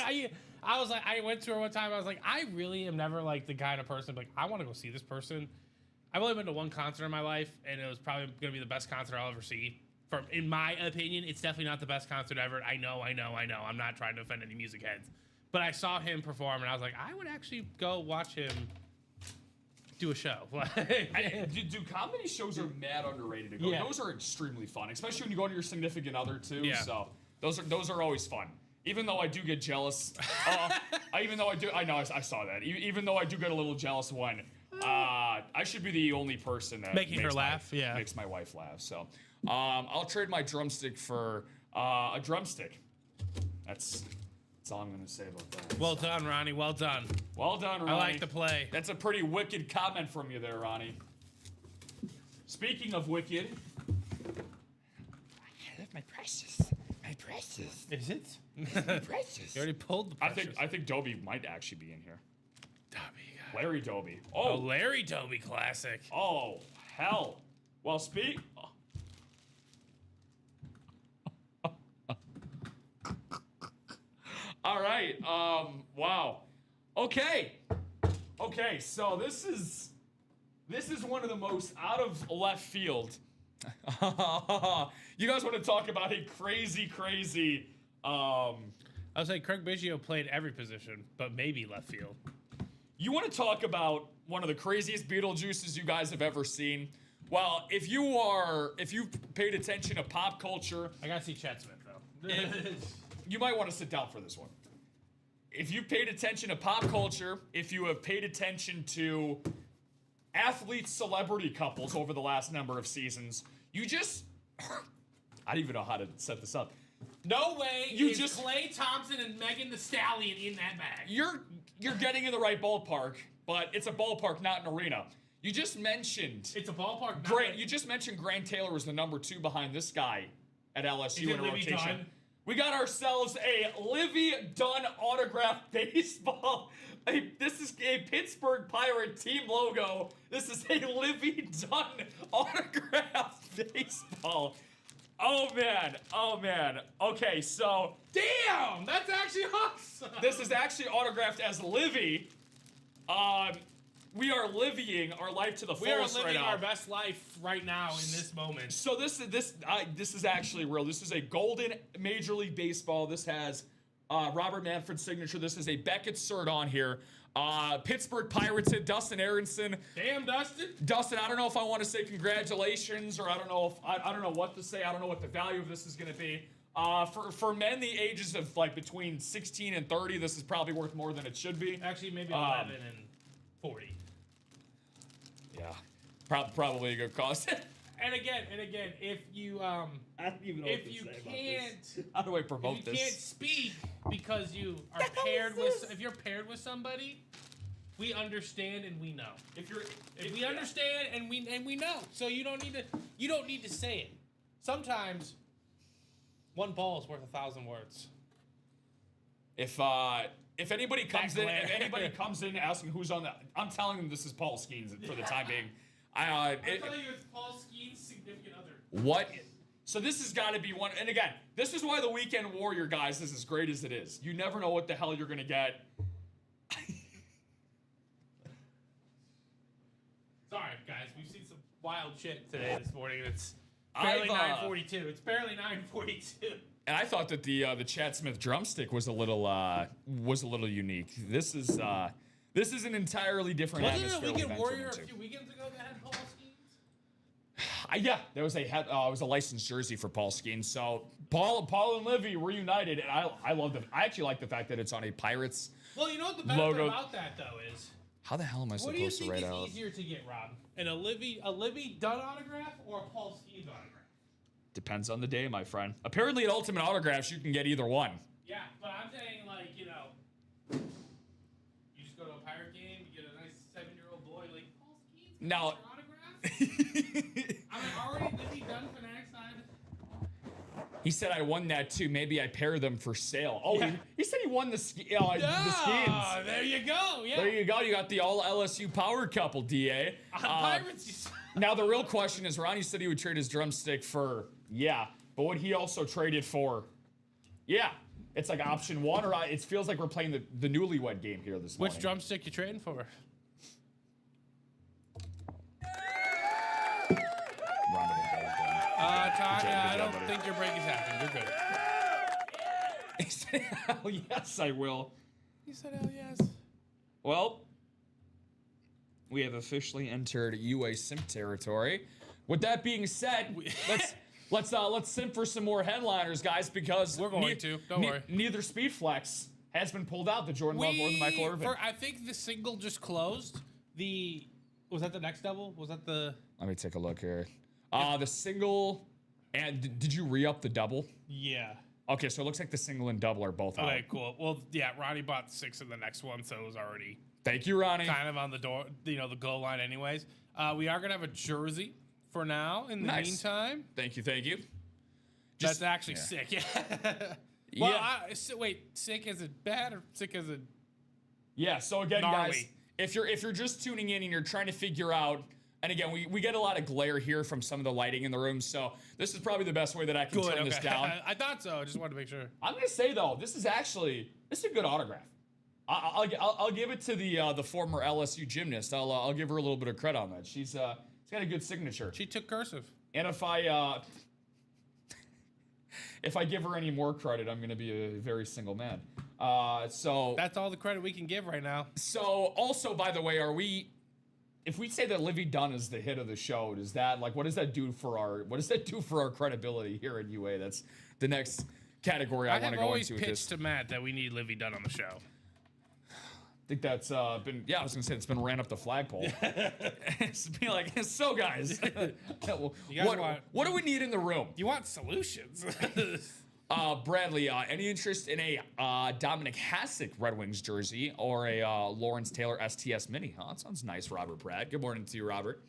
I was like, I went to her one time. I was like, I really am never like the kind of person like I want to go see this person. I've only been to one concert in my life, and it was probably going to be the best concert I'll ever see. In my opinion, it's definitely not the best concert ever. I know. I'm not trying to offend any music heads, but I saw him perform, and I was like, I would actually go watch him do a show. Dude, comedy shows are mad underrated to go. Yeah. Those are extremely fun, especially when you go to your significant other too. Yeah. So those are always fun. Even though I do get jealous, I know I saw that. Even though I do get a little jealous when I should be the only person that making her laugh. Makes my wife laugh. So I'll trade my drumstick for a drumstick. That's all I'm gonna say about that. Well done, Ronnie. Well done. Well done, Ronnie. I like the play. That's a pretty wicked comment from you there, Ronnie. Speaking of wicked, I love my precious. My precious. Is it? My precious. You already pulled the precious. I think Dobie might actually be in here. Dobie. Larry Dobie. Oh, Larry Dobie classic. Oh, hell. Well, All right. Wow. Okay. So this is one of the most out of left field. You guys want to talk about a crazy? I was like, Craig Biggio played every position, but maybe left field. You want to talk about one of the craziest Beetlejuices you guys have ever seen? Well, if you've paid attention to pop culture, I gotta see Chad Smith though. You might want to sit down for this one. If you've paid attention to pop culture, if you have paid attention to athlete celebrity couples over the last number of seasons, you just I don't even know how to set this up. No way You is just- Klay Thompson and Megan Thee Stallion in that bag. You're getting in the right ballpark, but it's a ballpark, not an arena. You just mentioned It's a ballpark. Grant. You just mentioned Grant Taylor was the number 2 behind this guy at LSU Is it in a Livy rotation. Dunn? We got ourselves a Livy Dunn autographed baseball. This is a Pittsburgh Pirate team logo. This is a Livy Dunn autographed baseball. Oh man. Okay, so Damn, that's actually awesome. this is actually autographed as Livy. We are livying our life to the We are fullest right living now. our best life right now in this moment. So this is actually real. This is a golden Major League Baseball. This has Robert Manfred's signature. This is a Beckett cert on here. Pittsburgh Pirates hit Dustin Aronson. Damn, Dustin. Dustin, I don't know if I want to say congratulations or I don't know what to say. I don't know what the value of this is going to be. For men the ages of like between 16 and 30, this is probably worth more than it should be. Actually, maybe 11 and 40. Yeah, probably a good cost. And again, if you I don't even know if you can't How do I promote if you this? can't speak because you are paired with if you're paired with somebody, we understand and we know. If we understand and we know. So you don't need to say it. Sometimes one ball is worth 1,000 words. If anybody comes in asking who's on the, I'm telling them this is Paul Skeens for the time being. I thought you was Paul Skeen's significant other. What? So this has got to be one. And again, this is why the Weekend Warrior, guys, is as great as it is. You never know what the hell you're going to get. Sorry, guys. We've seen some wild shit today, this morning. It's barely 9:42. It's barely 9:42. And I thought that the Chad Smith drumstick was a little unique. This is an entirely different Wasn't atmosphere. it a we've Weekend entered Warrior a into. few weekends ago that had Paul Skeens? Yeah, there was it was a licensed jersey for Paul Skeens. So Paul and Livy reunited, and I love them. I actually like the fact that it's on a Pirates. Well, you know what the benefit Logo. about that though is. How the hell am I What do you supposed to think write is out? easier to get, Rob? A Livy Dunn autograph or a Paul Skeens autograph? Depends on the day, my friend. Apparently, at Ultimate Autographs, you can get either one. Yeah, but I'm saying like you just go to a Pirate game, you get a nice 7-year-old boy like Paul Skeens. Now- Your autograph? I'm already Livy Dunn fanatic side. He said I won that too. Maybe I pair them for sale. Oh, Yeah. he said he won the Skeens. There you go. Yeah. There you go. You got the all LSU power couple, DA. Pirates. Now the real question is, Ronnie said he would trade his drumstick for, but what he also traded for, it's like option one, or it feels like we're playing the newlywed game here this morning. Which drumstick you trading for? Tanya, I don't think your break is happening. You're good. He said, hell yes, I will. You said hell yes. Well, we have officially entered UA Simp territory. With that being said, let's simp for some more headliners, guys, because We're going to. Don't worry. Neither Speed Flex has been pulled out. The Jordan Love or the Michael Irvin. I think the single just closed. Was that the next double? Was that the? Let me take a look here. The single, and did you re-up the double? Yeah. Okay, so it looks like the single and double are both out. Okay, cool. Well, yeah, Ronnie bought 6 in the next one, so it was already Thank you, Ronnie. kind of on the door, the goal line, anyways. We are gonna have a jersey for now. In the Nice. meantime, Thank you. that's actually sick. Yeah. Well, wait, sick as it bad or sick as it? Yeah, so again, Gnarly. guys, if you're just tuning in and you're trying to figure out, and again, we get a lot of glare here from some of the lighting in the room, so this is probably the best way that I can turn this down. I thought so. I just wanted to make sure. I'm gonna say though, this is a good autograph. I'll give it to the former LSU gymnast. I'll give her a little bit of credit on that. She's got a good signature. She took cursive. And if I give her any more credit, I'm gonna be a very single man. So That's all the credit we can give right now. So also, by the way, if we say that Livy Dunn is the hit of the show, does that what does that do for our credibility here at UA? That's the next category I want to have go always into with pitched this. to Matt that we need Livy Dunn on the show. I think that's been I was gonna say it's been ran up the flagpole. It's been like, so guys, what do we need in the room? You want solutions? Bradley, any interest in a Dominic Hasek Red Wings jersey or a Lawrence Taylor STS Mini? That sounds nice, Robert Pratt. Good morning to you, Robert.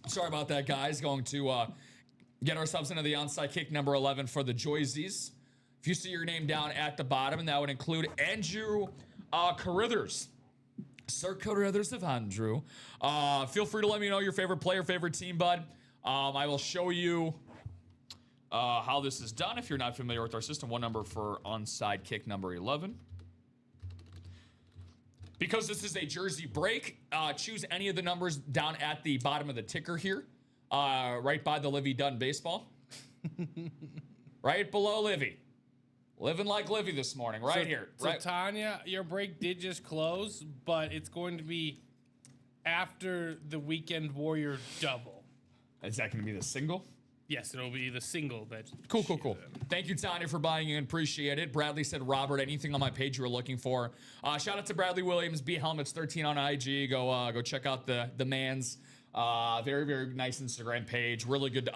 Sorry about that, guys. Going to get ourselves into the onside kick number 11 for the Joysies. If you see your name down at the bottom, and that would include Andrew Carruthers. Sir Carruthers of Andrew. Feel free to let me know your favorite player, favorite team, bud. I will show you how this is done if you're not familiar with our system. One number for onside kick number 11. Because this is a jersey break, choose any of the numbers down at the bottom of the ticker here, right by the Livy Dunn baseball. Right below Livy. Living like Livy this morning, right here. So Right. Tanya, your break did just close, but it's going to be after the Weekend Warrior double. Is that going to be the single? Yes, it'll be the single that. Cool. Thank you, Tanya, for buying in. Appreciate it. Bradley said, Robert, anything on my page you were looking for? Shout out to Bradley Williams, B Helmets 13 on IG. Go check out the man's very, very nice Instagram page. Really good,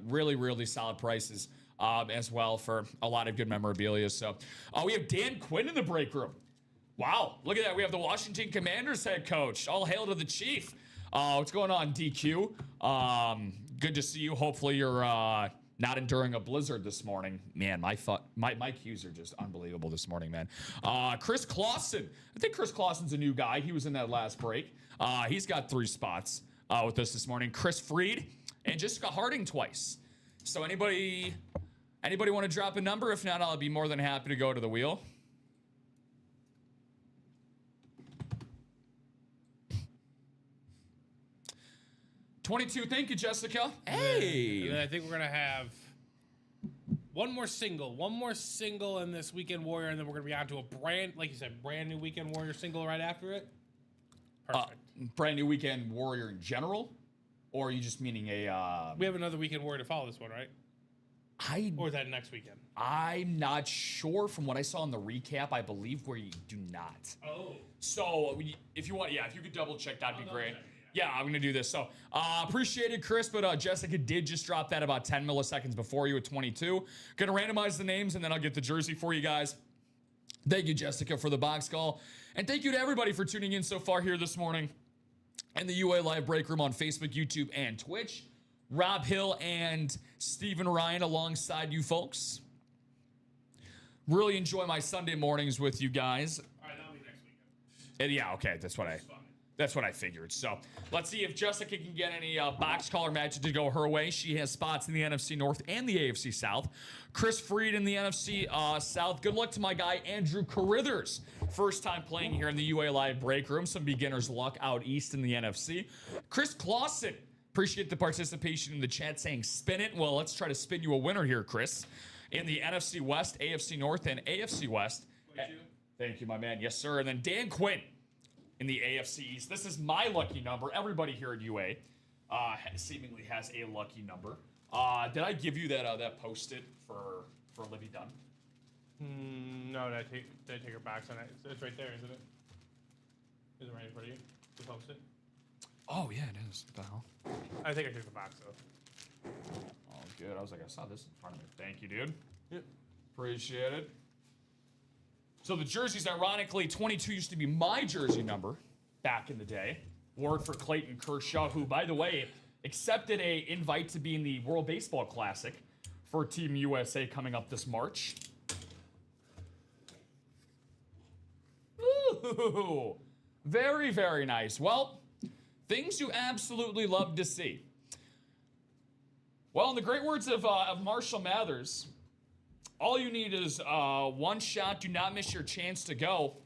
really solid prices as well for a lot of good memorabilia. So we have Dan Quinn in the break room. Wow, look at that. We have the Washington Commanders head coach. All hail to the chief. What's going on, DQ? Good to see you. Hopefully you're not enduring a blizzard this morning. Man, my cues are just unbelievable this morning, man. Chris Clausen. I think Chris Clausen's a new guy. He was in that last break. He's got 3 spots with us this morning. Chris Freed and Jessica Harding twice. So anybody want to drop a number? If not, I'll be more than happy to go to the wheel. $22. Thank you, Jessica. Hey. And then I think we're gonna have one more single in this Weekend Warrior, and then we're gonna be on to a brand new Weekend Warrior single right after it. Perfect. Brand new Weekend Warrior in general, or are you just meaning a? We have another Weekend Warrior to follow this one, right? Or is that next weekend? I'm not sure. From what I saw in the recap, I believe where you do not. Oh. So if you want, if you could double check, that'd be great. Yeah, I'm gonna do this. So appreciate it, Chris, but Jessica did just drop that about 10 milliseconds before you at 22. Gonna randomize the names and then I'll get the jersey for you guys. Thank you, Jessica, for the box call. And thank you to everybody for tuning in so far here this morning in the UA Live Break Room on Facebook, YouTube, and Twitch. Rob Hill and Stephen Ryan alongside you folks. Really enjoy my Sunday mornings with you guys. All right, that'll be next weekend. And yeah, okay, that's what I figured. So let's see if Jessica can get any box collar matches to go her way. She has spots in the NFC North and the AFC South. Chris Freed in the NFC South. Good luck to my guy, Andrew Carithers. First time playing here in the UA Live Break Room. Some beginner's luck out east in the NFC. Chris Clausen. Appreciate the participation in the chat saying spin it. Well, let's try to spin you a winner here, Chris. In the NFC West, AFC North, and AFC West. Thank you, my man. Yes, sir. And then Dan Quinn in the AFC East. This is my lucky number. Everybody here at UA seemingly has a lucky number. Did I give you that Post-it for Libby Dunn? No, did I take her box on it? It's right there, isn't it? Is it right in front of you? The Post-it? Oh, yeah, it is. What the hell? I think I took the box, though. Oh, good. I was like, I saw this in front of me. Thank you, dude. Yep. Appreciate it. So the jerseys, ironically, 22 used to be my jersey number back in the day. Word for Clayton Kershaw, who, by the way, accepted an invite to be in the World Baseball Classic for Team USA coming up this March. Ooh, very, very nice. Well, things you absolutely love to see. Well, in the great words of Marshall Mathers, all you need is one shot. Do not miss your chance to go.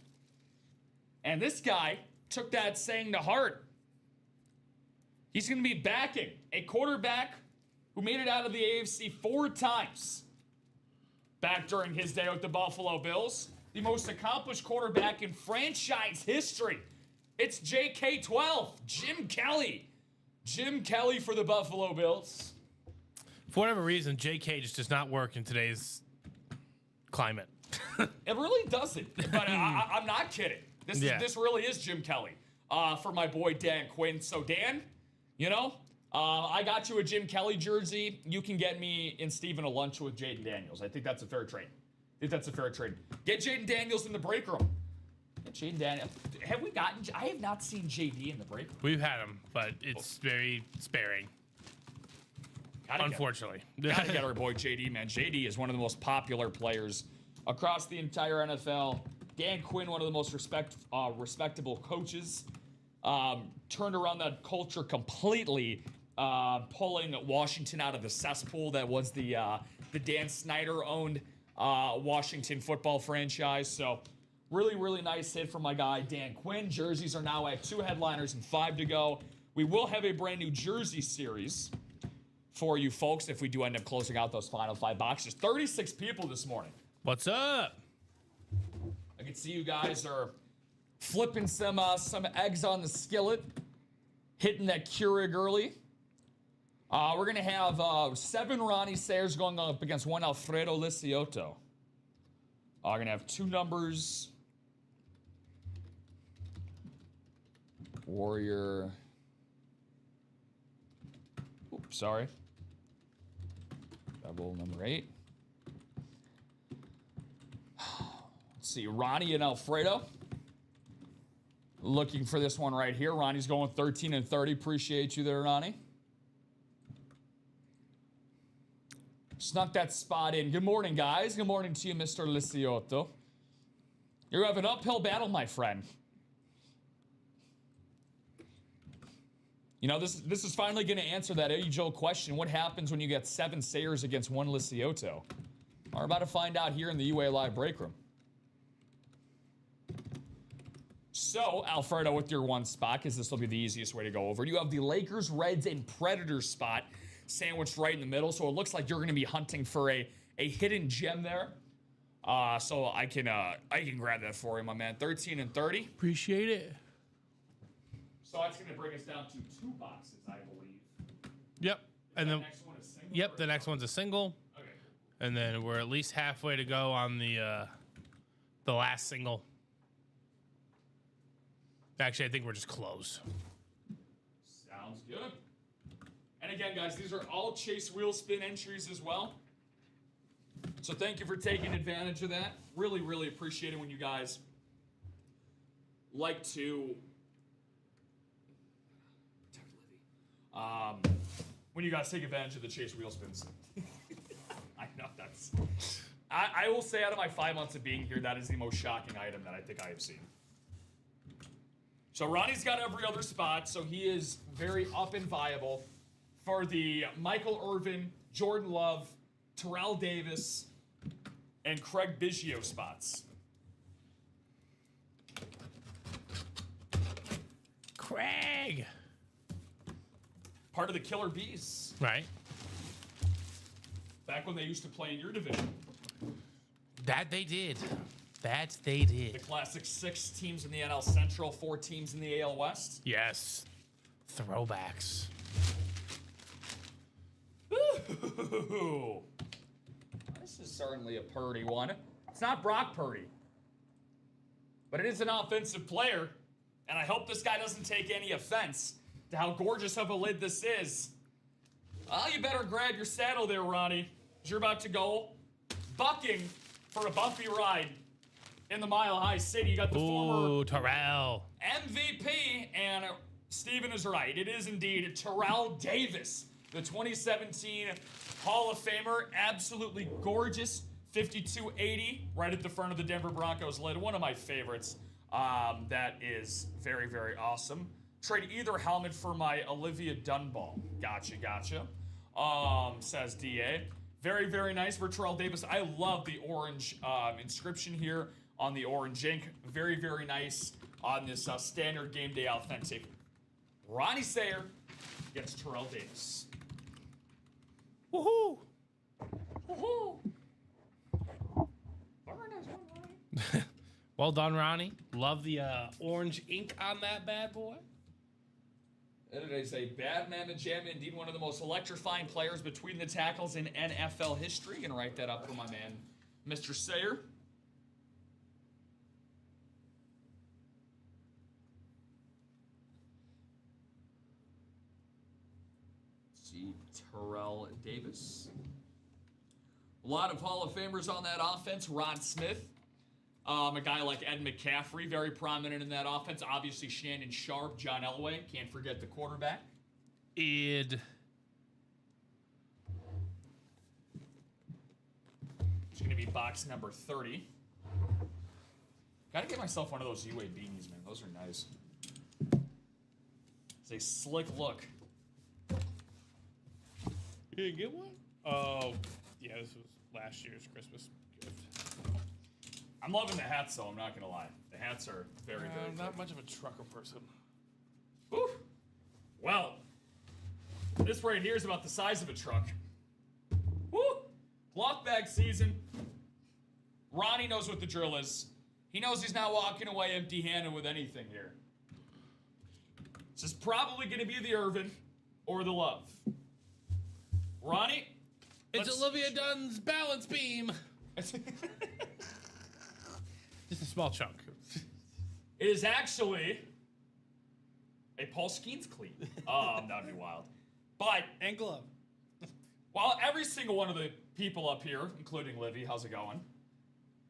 And this guy took that saying to heart. He's going to be backing a quarterback who made it out of the AFC 4 times back during his day with the Buffalo Bills. The most accomplished quarterback in franchise history. It's JK12, Jim Kelly. Jim Kelly for the Buffalo Bills. For whatever reason, JK just does not work in today's climate. It really doesn't, but I'm not kidding. This really is Jim Kelly for my boy Dan Quinn. So Dan, I got you a Jim Kelly jersey. You can get me and Steven a lunch with Jaden Daniels. I think that's a fair trade. Get Jaden Daniels in the break room. Jaden Daniels. Have we gotten? I have not seen JD in the break room. We've had him, but it's very sparing. Unfortunately. Gotta get our boy JD, man. JD is one of the most popular players across the entire NFL. Dan Quinn, one of the most respectable coaches. Turned around that culture completely, pulling Washington out of the cesspool that was the Dan Snyder-owned Washington football franchise. So really, really nice hit from my guy, Dan Quinn. Jerseys are now at 2 headliners and 5 to go. We will have a brand new jersey series for you folks if we do end up closing out those final 5 boxes. 36 people this morning. What's up? I can see you guys are flipping some eggs on the skillet, hitting that Keurig early. We're going to have 7 Ronnie Sayers going up against 1 Alfredo Lisiotto. We're going to have 2 numbers. Warrior. Oops, sorry. Double number 8. Let's see, Ronnie and Alfredo. Looking for this one right here. Ronnie's going 13 and 30. Appreciate you there, Ronnie. Snuck that spot in. Good morning, guys. Good morning to you, Mr. Lisiotto. You have an uphill battle, my friend. You know, this is finally going to answer that age-old question. What happens when you get 7 Sayers against 1 Lisiotto? We're about to find out here in the UA Live break room. So, Alfredo, with your 1 spot, because this will be the easiest way to go over, you have the Lakers, Reds, and Predators spot sandwiched right in the middle. So it looks like you're going to be hunting for a hidden gem there. So I can grab that for you, my man. 13 and 30. Appreciate it. So that's going to bring us down to 2 boxes, I believe. Yep. And then Next one is single. yep, the next one's a single. Okay. And then we're at least halfway to go on the last single. Actually, I think we're just close. Sounds good. And again, guys, these are all Chase Wheel Spin entries as well. So thank you for taking advantage of that. Really, really appreciate it when you guys like to when you guys take advantage of the Chase Wheel Spins. I know that's... I will say out of my 5 months of being here, that is the most shocking item that I think I have seen. So Ronnie's got every other spot, so he is very up and viable for the Michael Irvin, Jordan Love, Terrell Davis, and Craig Biggio spots. Craig! Part of the Killer Bees. Right. Back when they used to play in your division. That they did. That they did. The classic 6 teams in the NL Central, 4 teams in the AL West. Yes. Throwbacks. Ooh. This is certainly a Purdy one. It's not Brock Purdy, but it is an offensive player, and I hope this guy doesn't take any offense to how gorgeous of a lid this is. Well, you better grab your saddle there, Ronnie, because you're about to go bucking for a bumpy ride in the Mile High City. You got the former Terrell. MVP, and Steven is right. It is indeed Terrell Davis, the 2017 Hall of Famer. Absolutely gorgeous. 5280 right at the front of the Denver Broncos lid. One of my favorites. That is very, very awesome. Trade either helmet for my Olivia Dunball. Gotcha. Says DA. Very, very nice for Terrell Davis. I love the orange inscription here on the orange ink. Very, very nice on this standard game day authentic. Ronnie Sayer against Terrell Davis. Woohoo! Woohoo! Very nice one, Ronnie. Well done, Ronnie. Love the orange ink on that bad boy. It is a bad mamma jamma, indeed one of the most electrifying players between the tackles in NFL history. Gonna write that up for my man, Mr. Sayer. See Terrell Davis. A lot of Hall of Famers on that offense. Rod Smith. A guy like Ed McCaffrey, very prominent in that offense. Obviously, Shannon Sharp, John Elway. Can't forget the quarterback. It's going to be box number 30. Got to get myself one of those UA beanies, man. Those are nice. It's a slick look. You didn't get one? Oh, yeah, this was last year's Christmas gift. I'm loving the hats, though. I'm not going to lie. The hats are very, very I'm not good. much of a trucker person. Whew. Well, this right here is about the size of a truck. Woo! Cloth bag season. Ronnie knows what the drill is. He knows he's not walking away empty-handed with anything here. This is probably going to be the Irvin or the Love. Ronnie? It's Olivia Dunn's balance beam. Just a small chunk. It is actually a Paul Skeens cleat. That'd be wild. But, And glove. while every single one of the people up here, including Livy, how's it going?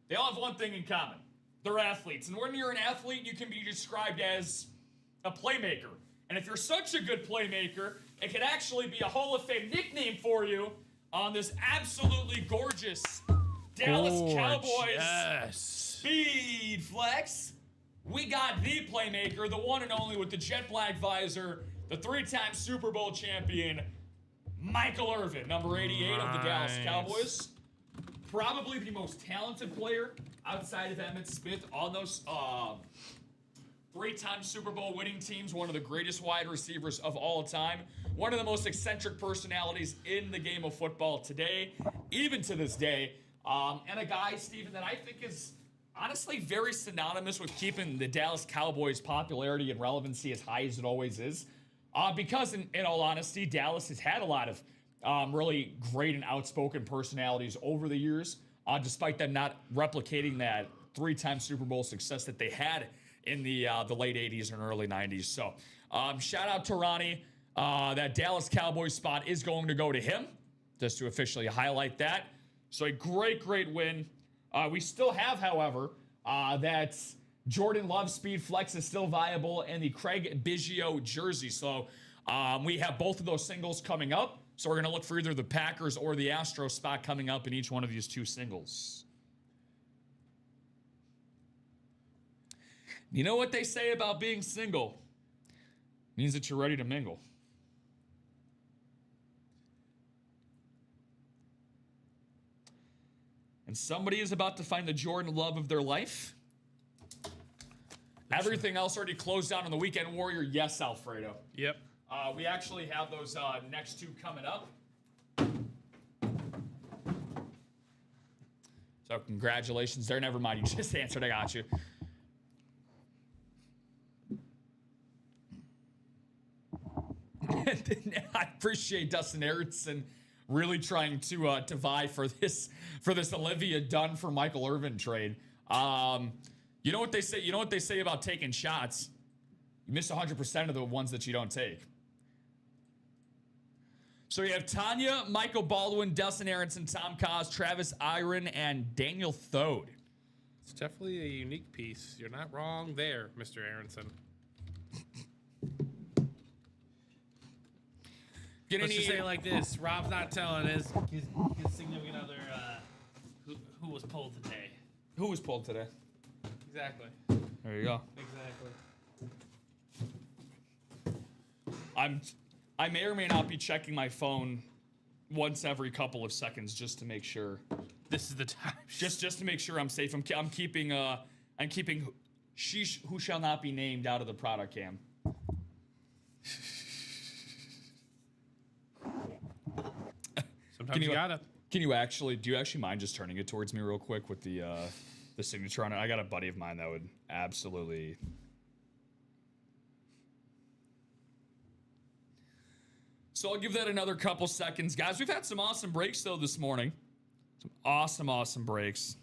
They all have one thing in common. They're athletes. And when you're an athlete, you can be described as a playmaker. And if you're such a good playmaker, it could actually be a Hall of Fame nickname for you, on this absolutely gorgeous Dallas Cowboys Speed Flex. We got the playmaker, the one and only with the jet black visor, the 3-time Super Bowl champion, Michael Irvin, number 88 of the Dallas Cowboys. Probably the most talented player outside of Emmitt Smith on those 3-time Super Bowl winning teams, one of the greatest wide receivers of all time, one of the most eccentric personalities in the game of football today, even to this day, and a guy, Steven, that I think is honestly very synonymous with keeping the Dallas Cowboys' popularity and relevancy as high as it always is, because in all honesty, Dallas has had a lot of really great and outspoken personalities over the years, despite them not replicating that 3-time Super Bowl success that they had in the late 80s and early 90s. So shout out to Ronnie. That Dallas Cowboys spot is going to go to him, just to officially highlight that. So a great win. We still have, however, that Jordan Love Speed Flex is still viable and the Craig Biggio jersey. So we have both of those singles coming up. So we're going to look for either the Packers or the Astros spot coming up in each one of these two singles. You know what they say about being single? It means that you're ready to mingle. And somebody is about to find the Jordan Love of their life. Everything else already closed down on the Weekend Warrior. Yes, Alfredo. Yep. We actually have those next two coming up. So congratulations there. Never mind. You just answered. I got you. I appreciate Dustin Erickson really trying to vie for this Olivia Dunn for Michael Irvin trade. You know what they say? You know what they say about taking shots? You miss 100% of the ones that you don't take. So you have Tanya, Michael Baldwin, Dustin Aronson, Tom Cos, Travis Iron, and Daniel Thode. It's definitely a unique piece. You're not wrong there, Mr. Aronson. Let's just say it like this. Rob's not telling his significant other who was pulled today. Who was pulled today? Exactly. There you go. Exactly. I may or may not be checking my phone once every couple of seconds just to make sure. This is the time. Just to make sure I'm safe. I'm keeping she who shall not be named out of the product cam. Sometimes you gotta. Do you actually mind just turning it towards me real quick with the signature on it? I got a buddy of mine that would absolutely. So I'll give that another couple seconds. Guys, we've had some awesome breaks, though, this morning. Some awesome breaks.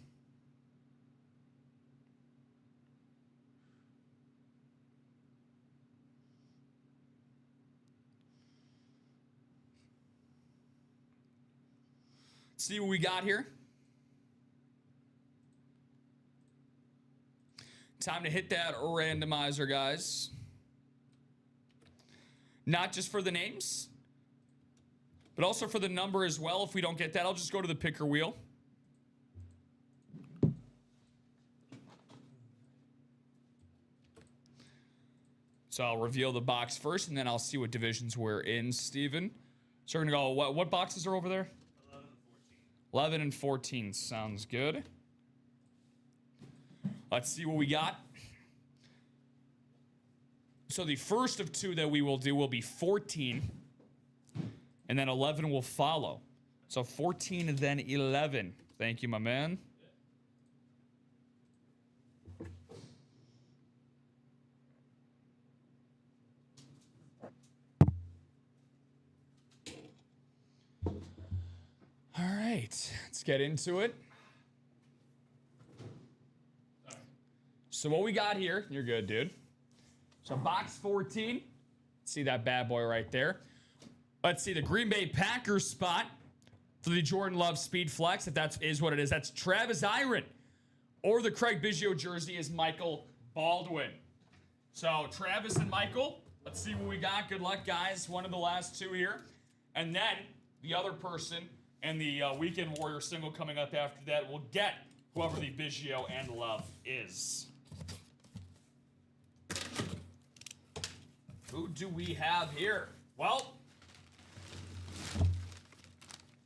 See what we got here. Time to hit that randomizer, guys. Not just for the names, but also for the number as well. If we don't get that, I'll just go to the picker wheel. So I'll reveal the box first, and then I'll see what divisions we're in, Steven. So we're going to go, what boxes are over there? 11 and 14. Sounds good. Let's see what we got. So the first of two that we will do will be 14. And then 11 will follow. So 14 and then 11. Thank you, my man. All right, let's get into it. So what we got here, you're good, dude. So box 14, see that bad boy right there. Let's see the Green Bay Packers spot for the Jordan Love Speed Flex, if that is what it is. That's Travis Iron. Or the Craig Biggio jersey is Michael Baldwin. So Travis and Michael, let's see what we got. Good luck, guys. One of the last two here. And then the other person And the Weekend Warrior single coming up after that will get whoever the Biggio and Love is. Who do we have here? Well,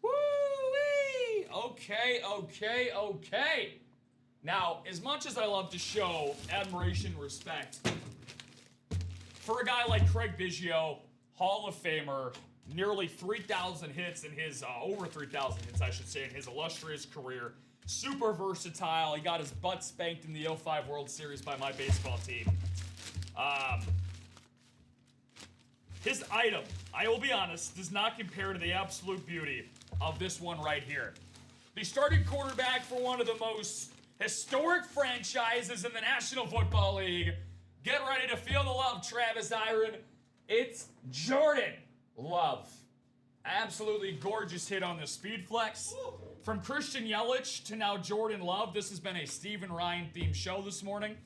woo-wee! Okay. Now, as much as I love to show admiration and respect for a guy like Craig Biggio, Hall of Famer, nearly 3,000 hits in his, over 3,000 hits, I should say, in his illustrious career. Super versatile. He got his butt spanked in the 05 World Series by my baseball team. His item, I will be honest, does not compare to the absolute beauty of this one right here. The starting quarterback for one of the most historic franchises in the National Football League. Get ready to feel the love, Travis Iron. It's Jordan Love. Absolutely gorgeous hit on the speed flex. From Christian Yelich to now Jordan Love, this has been a Steven Ryan themed show this morning.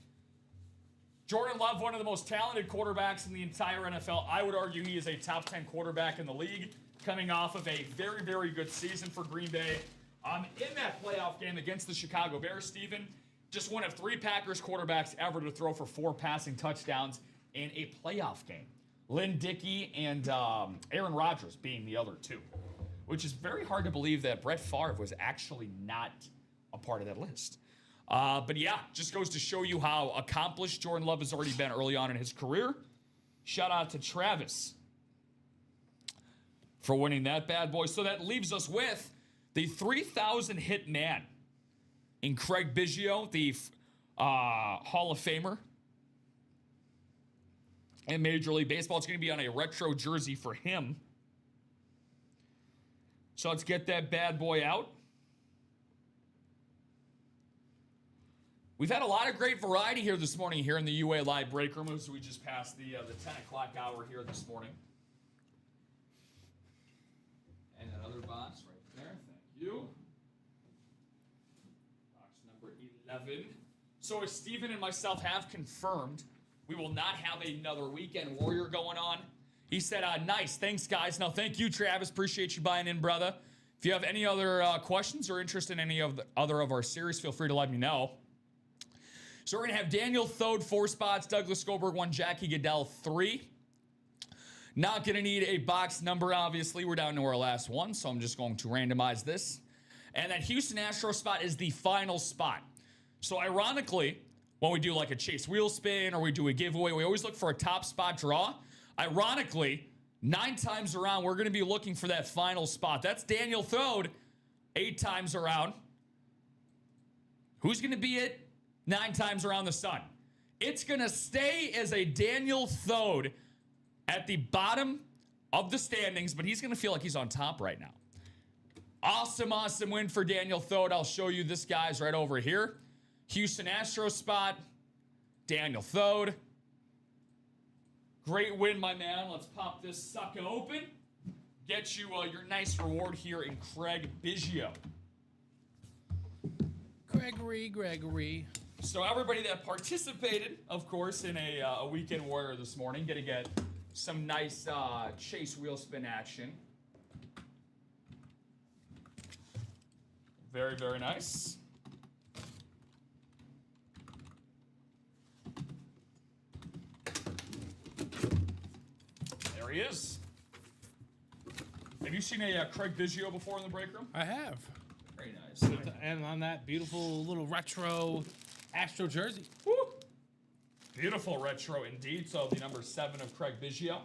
Jordan Love, one of the most talented quarterbacks in the entire NFL. I would argue he is a top 10 quarterback in the league, coming off of a very, very good season for Green Bay. In that playoff game against the Chicago Bears, Steven, just one of 3 Packers quarterbacks ever to throw for 4 passing touchdowns in a playoff game. Lynn Dickey and Aaron Rodgers being the other 2, which is very hard to believe that Brett Favre was actually not a part of that list. But yeah, just goes to show you how accomplished Jordan Love has already been early on in his career. Shout out to Travis for winning that bad boy. So that leaves us with the 3,000 hit man in Craig Biggio, the Hall of Famer in Major League Baseball. It's going to be on a retro jersey for him. So let's get that bad boy out. We've had a lot of great variety here this morning here in the UA Live break room as we just passed the 10 o'clock hour here this morning. And another box right there. Thank you. Box number 11. So as Steven and myself have confirmed, we will not have another Weekend Warrior going on. He said, nice. Thanks, guys. Now, thank you, Travis. Appreciate you buying in, brother. If you have any other questions or interest in any of the other of our series, feel free to let me know. So we're going to have Daniel Thode 4 spots, Douglas Goldberg 1, Jackie Goodell 3. Not going to need a box number, obviously. We're down to our last one, so I'm just going to randomize this. And that Houston Astros spot is the final spot. So ironically, when we do like a chase wheel spin or we do a giveaway, we always look for a top spot draw. Ironically, 9 times around, we're going to be looking for that final spot. That's Daniel Thode 8 times around. Who's going to be it 9 times around the sun? It's going to stay as a Daniel Thode at the bottom of the standings, but he's going to feel like he's on top right now. Awesome, awesome win for Daniel Thode. I'll show you this guy's right over here. Houston Astros spot, Daniel Thode. Great win, my man. Let's pop this sucker open. Get you your nice reward here in Craig Biggio. Gregory. So everybody that participated, of course, in a Weekend Warrior this morning, gonna get some nice chase wheel spin action. Very, very nice. There he is. Have you seen a Craig Biggio before in the break room? I have. Very nice. And on that beautiful little retro Astro jersey. Woo. Beautiful retro indeed. So the number 7 of Craig Biggio.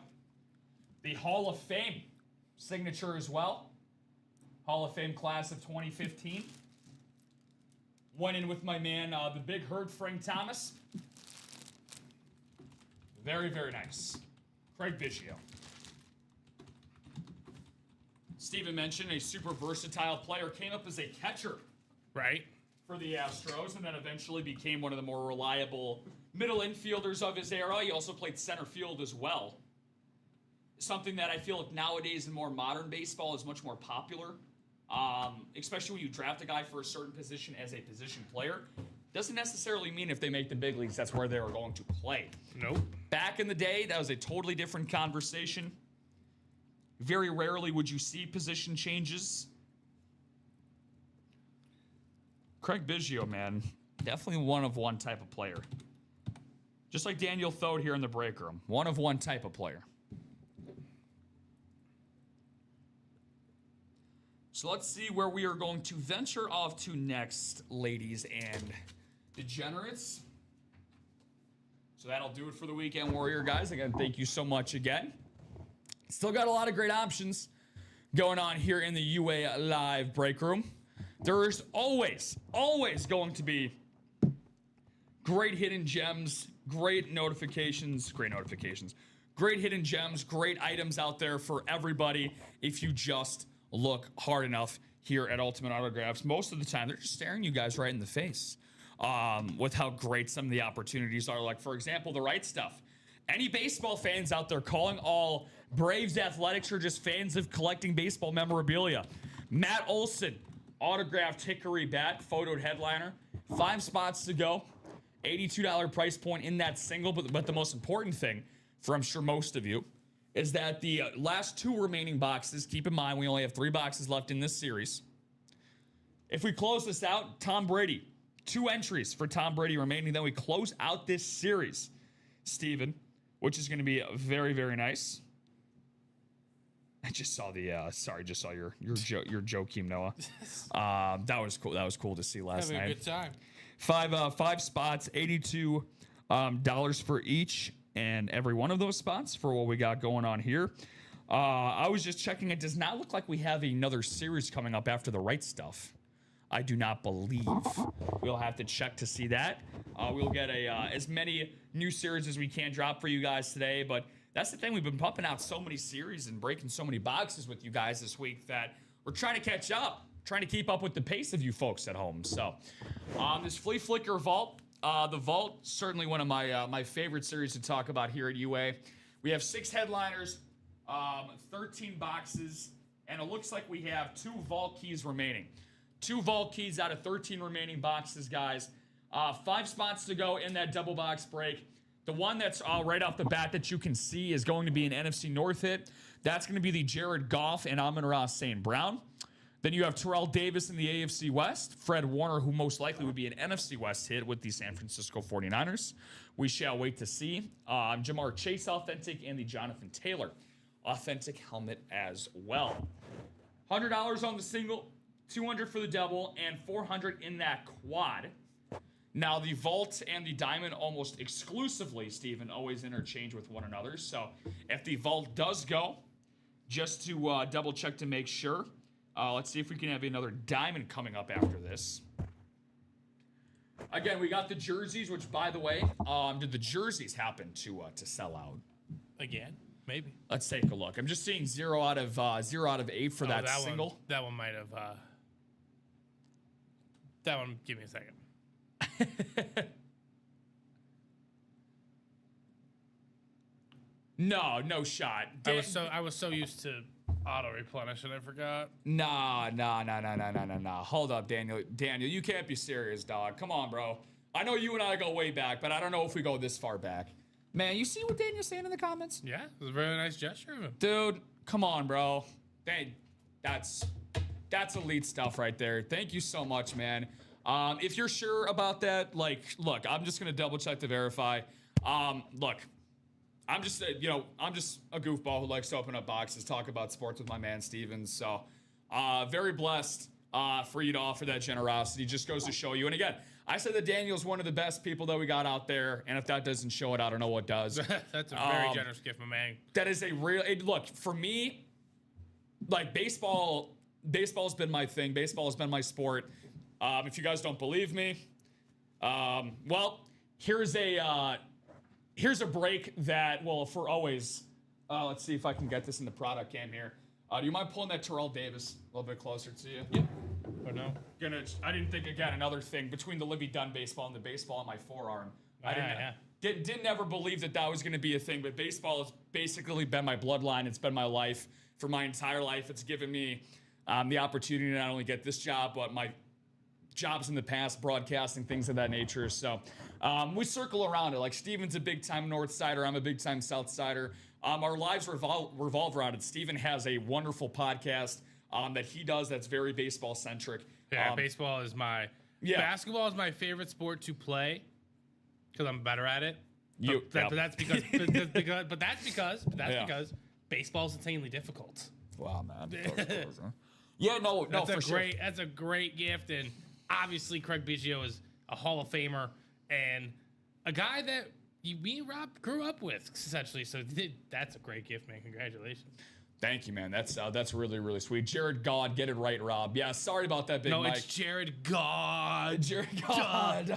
The Hall of Fame signature as well. Hall of Fame class of 2015. Went in with my man, the Big Herd, Frank Thomas. Very, very nice. Craig Biggio. Steven mentioned a super versatile player. Came up as a catcher. Right. For the Astros, and then eventually became one of the more reliable middle infielders of his era. He also played center field as well. Something that I feel like nowadays in more modern baseball is much more popular. Especially when you draft a guy for a certain position as a position player. Doesn't necessarily mean if they make the big leagues, that's where they are going to play. Nope. Back in the day, that was a totally different conversation. Very rarely would you see position changes Craig Biggio, man, definitely one of one type of player. Just like Daniel Thode here in the break room. One of one type of player. So let's see where we are going to venture off to next, ladies and degenerates. So that'll do it for the Weekend Warrior, guys. Again, thank you so much again. Still got a lot of great options going on here in the UA Live break room. There's always going to be great hidden gems, great hidden gems, great items out there for everybody if you just look hard enough here at Ultimate Autographs. Most of the time, they're just staring you guys right in the face with how great some of the opportunities are. Like, for example, the right stuff. Any baseball fans out there calling all Braves Athletics or just fans of collecting baseball memorabilia? Matt Olson, autographed Hickory bat, photoed headliner. 5 spots to go. $82 price point in that single. But the most important thing, for I'm sure most of you, is that the last 2 remaining boxes, keep in mind we only have 3 boxes left in this series. If we close this out, Tom Brady, 2 entries for Tom Brady remaining. Then we close out this series, Steven, which is going to be very, very nice. I just saw the just saw your Joakim Noah. That was cool. That was cool to see last night. Having a good time. 5 spots, $82 for each and every one of those spots for what we got going on here. I was just checking. It does not look like we have another series coming up after the right stuff. I do not believe. We'll have to check to see that. We'll get as many new series as we can drop for you guys today. But that's the thing. We've been pumping out so many series and breaking so many boxes with you guys this week that we're trying to catch up, trying to keep up with the pace of you folks at home. So this Flea Flicker Vault. The Vault, certainly one of my favorite series to talk about here at UA. We have 6 headliners, 13 boxes, and it looks like we have 2 Vault keys remaining. 2 Vault keys out of 13 remaining boxes, guys. 5 spots to go in that double box break. The one that's right off the bat that you can see is going to be an NFC North hit. That's going to be the Jared Goff and Amon-Ra St. Brown. Then you have Terrell Davis in the AFC West, Fred Warner, who most likely would be an NFC West hit with the San Francisco 49ers. We shall wait to see. Jamar Chase authentic and the Jonathan Taylor authentic helmet as well. $100 on the single, $200 for the double, and $400 in that quad. Now, the Vault and the Diamond almost exclusively, Steven, always interchange with one another. So if the Vault does go, just to double check to make sure, let's see if we can have another Diamond coming up after this. Again, we got the jerseys, which, by the way, did the jerseys happen to sell out? Again, maybe. Let's take a look. I'm just seeing 0 out of 8 for that single. That one might have. That one, give me a second. No shot. I was so used to auto replenish and I forgot. Nah. Hold up, Daniel. Daniel, you can't be serious, dog. Come on, bro. I know you and I go way back, but I don't know if we go this far back. Man, you see what Daniel's saying in the comments? Yeah, it was a very nice gesture of him. Dude, come on, bro. That's elite stuff right there. Thank you so much, man. If you're sure about that, like, look, I'm just gonna double check to verify. Look, I'm just a goofball who likes to open up boxes, talk about sports with my man Steven. So, very blessed for you to offer that generosity. Just goes to show you. And again, I said that Daniel's one of the best people that we got out there, and if that doesn't show it, I don't know what does. That's a very generous gift, my man. That is a real look for me. Like baseball's been my thing. Baseball has been my sport. If you guys don't believe me, well, here's a break that, well, for always, let's see if I can get this in the product cam here. Do you mind pulling that Terrell Davis a little bit closer to you? Yeah. Or no? I didn't think, again, another thing between the Libby Dunn baseball and the baseball on my forearm. Didn't ever believe that was going to be a thing, but baseball has basically been my bloodline. It's been my life for my entire life. It's given me the opportunity to not only get this job, but my jobs in the past, broadcasting, things of that nature. So we circle around it. Like Steven's a big-time North Sider. I'm a big-time South Sider. Our lives revolve around it. Steven has a wonderful podcast that he does that's very baseball-centric. Yeah, baseball is my Basketball is my favorite sport to play because I'm better at it. But that's because baseball's insanely difficult. Wow, man. Yeah, no, That's a great gift, and obviously Craig Biggio is a Hall of Famer and a guy that me and Rob grew up with, essentially. So that's a great gift, man. Congratulations. Thank you, man. That's really, really sweet. Jared God, get it right, Rob. Yeah, sorry about that, Big Mike. No, it's Jared God. Jared God.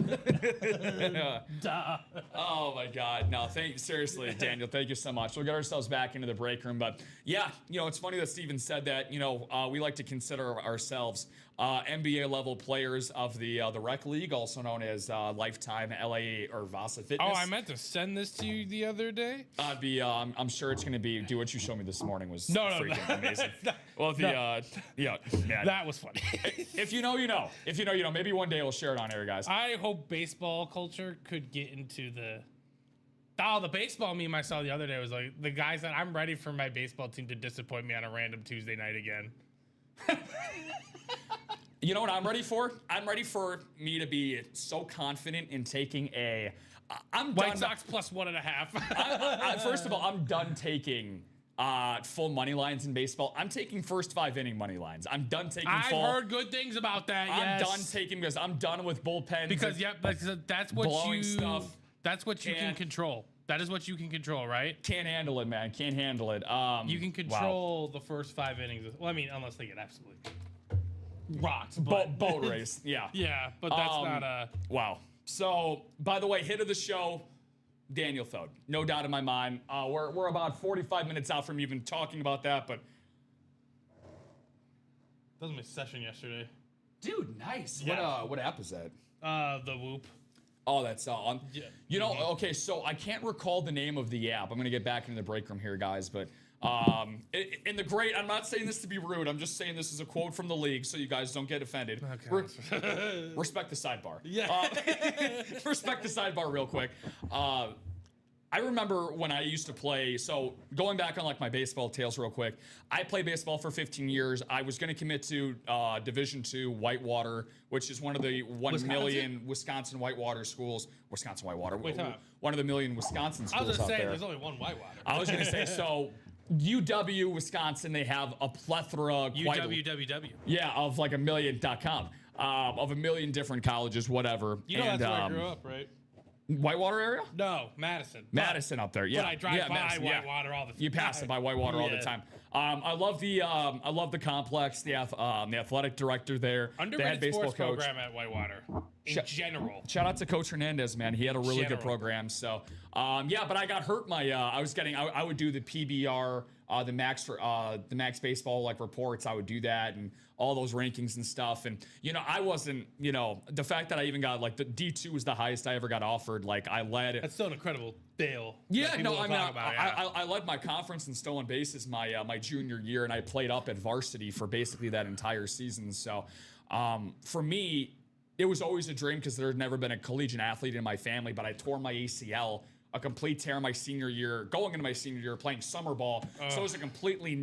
Duh. Oh my God. No, seriously, Daniel, thank you so much. We'll get ourselves back into the break room. But yeah, it's funny that Steven said that, we like to consider ourselves NBA level players of the rec league, also known as Lifetime LA or Vasa Fitness. Oh, I meant to send this to you the other day. I'm sure it's going to be, what you showed me this morning was freaking amazing. Man. That was funny. If you know, you know. If you know, you know. Maybe one day we'll share it on air, guys. I hope baseball culture could get into the baseball meme I saw the other day was like, the guy said, I'm ready for my baseball team to disappoint me on a random Tuesday night again. You know what I'm ready for? I'm ready for me to be so confident in taking White Sox plus 1.5. First of all, I'm done taking full money lines in baseball. I'm taking first 5 inning money lines. I'm done taking full. I've heard good things about that. I'm done taking because I'm done with bullpens. Because that's what stuff. That's what you can control. That is what you can control, right? Can't handle it, man. Can't handle it. You can control the first 5 innings. Well, I mean, unless they get absolutely rocked. Boat race. Yeah. Yeah, but that's not a. Wow. So, by the way, hit of the show, Daniel Thode. No doubt in my mind. We're about 45 minutes out from even talking about that, but. That was my session yesterday. Dude, nice. Yeah. What app is that? The Whoop. Oh, that's on. Yeah. Okay, so I can't recall the name of the app. I'm going to get back into the break room here, guys, but I'm not saying this to be rude. I'm just saying this is a quote from the league, so you guys don't get offended. Okay. Respect the sidebar. Yeah. Respect the sidebar real quick. I remember when I used to play, so going back on like my baseball tales real quick, I played baseball for 15 years. I was going to commit to Division II Whitewater, which is one of the 1 million Wisconsin Whitewater schools. Wisconsin Whitewater. Wait, one of the million Wisconsin schools I was going to say, there. there's only one Whitewater. I was going to say, so UW, Wisconsin, they have a plethora. UWWW. Yeah, of like $1million.com, of a million different colleges, whatever. That's where I grew up, right? Whitewater area? No, Madison. Madison up there, yeah. But I drive by Madison, Whitewater all the time. You pass it by Whitewater all the time. I love the complex, the athletic director there, the head baseball sports coach. Program at Whitewater in general. Shout out to Coach Hernandez, man. He had a really good program. So, but I got hurt. I would do the PBR, the max baseball like reports. I would do that and all those rankings and stuff. And I wasn't. The fact that I even got like the D2 was the highest I ever got offered. Like I led. That's still an incredible bail. Yeah, no, I mean, I led my conference in stolen bases my junior year, and I played up at varsity for basically that entire season. So, for me, it was always a dream because there had never been a collegiate athlete in my family. But I tore my ACL, a complete tear my senior year, going into my senior year playing summer ball. So it was a completely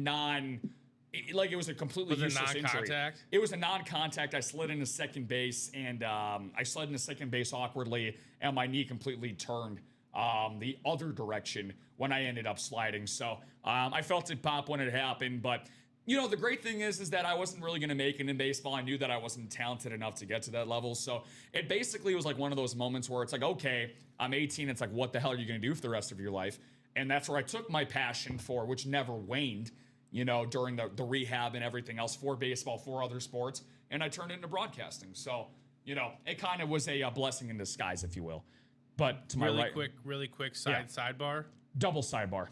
it was a completely useless injury. It was a non-contact. I slid into second base, and I slid into second base awkwardly, and my knee completely turned the other direction when I ended up sliding. So I felt it pop when it happened, but the great thing is that I wasn't really going to make it in baseball. I knew that I wasn't talented enough to get to that level. So it basically was like one of those moments where it's like, okay, I'm 18. It's like, what the hell are you going to do for the rest of your life? And that's where I took my passion for, which never waned, during the rehab and everything else for baseball, for other sports. And I turned it into broadcasting. So, it kind of was a blessing in disguise, if you will. But to my right. Really quick sidebar. Double sidebar.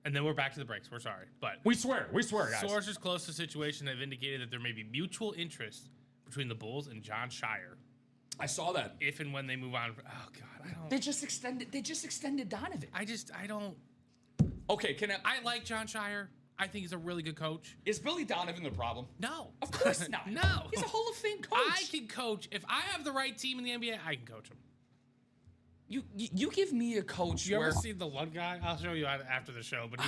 And then we're back to the breaks. We're sorry. But we swear, guys. Sources close to the situation have indicated that there may be mutual interest between the Bulls and John Shire. I saw that. If and when they move on. Oh God, I don't. They just extended Donovan. I don't. Okay, I like John Shire. I think he's a really good coach. Is Billy Donovan the problem? No. Of course not. No. He's a Hall of Fame coach. I can coach. If I have the right team in the NBA, I can coach him. You give me a coach. You ever seen the one guy? I'll show you after the show. But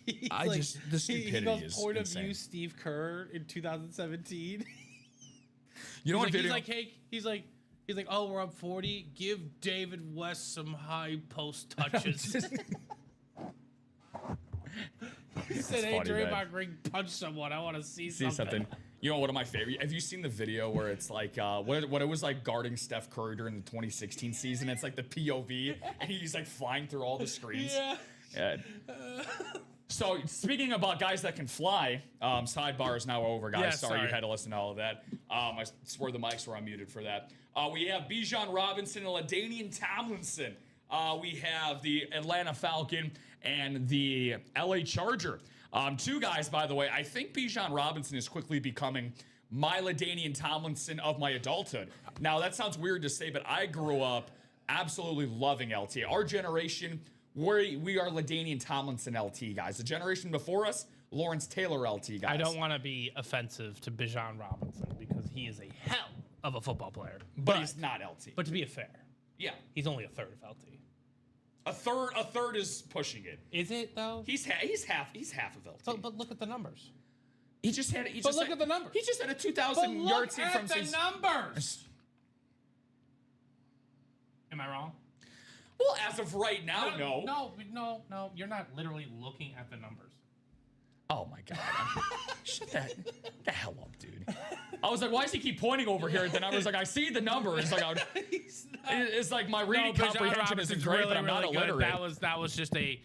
the stupidity he goes is point insane. of view Steve Kerr in 2017. You know what He's video? like, hey, he's like, oh, we're up 40. Give David West some high post touches. He said, hey, funny, man. Draymond Green punched someone. I want to see something. You know, one of my favorite. Have you seen the video where it's like what it was like guarding Steph Curry during the 2016 season? It's like the POV, and he's like flying through all the screens. Yeah. So speaking about guys that can fly, sidebar is now over, guys. Yeah, sorry you had to listen to all of that. I swear the mics were unmuted for that. We have Bijan Robinson and LaDainian Tomlinson. We have the Atlanta Falcon and the LA Charger. Two guys, by the way. I think Bijan Robinson is quickly becoming my LaDainian Tomlinson of my adulthood. Now, that sounds weird to say, but I grew up absolutely loving LT. Our generation, we are LaDainian Tomlinson LT guys. The generation before us, Lawrence Taylor LT guys. I don't want to be offensive to Bijan Robinson because he is a hell of a football player. But he's not LT. But to be fair, yeah, he's only a third of LT. A third is pushing it. Is it though? He's half of LT. So, but look at the numbers. He just had. Look at the numbers. He just had a 2,000 yard season from the numbers. Am I wrong? Well, as of right now, no. No. You're not literally looking at the numbers. Oh my God! Shut the hell up, dude. I was like, why does he keep pointing over here? Then I was like, I see the number. It's like, it's like my reading comprehension isn't great, but I'm not illiterate. That was just a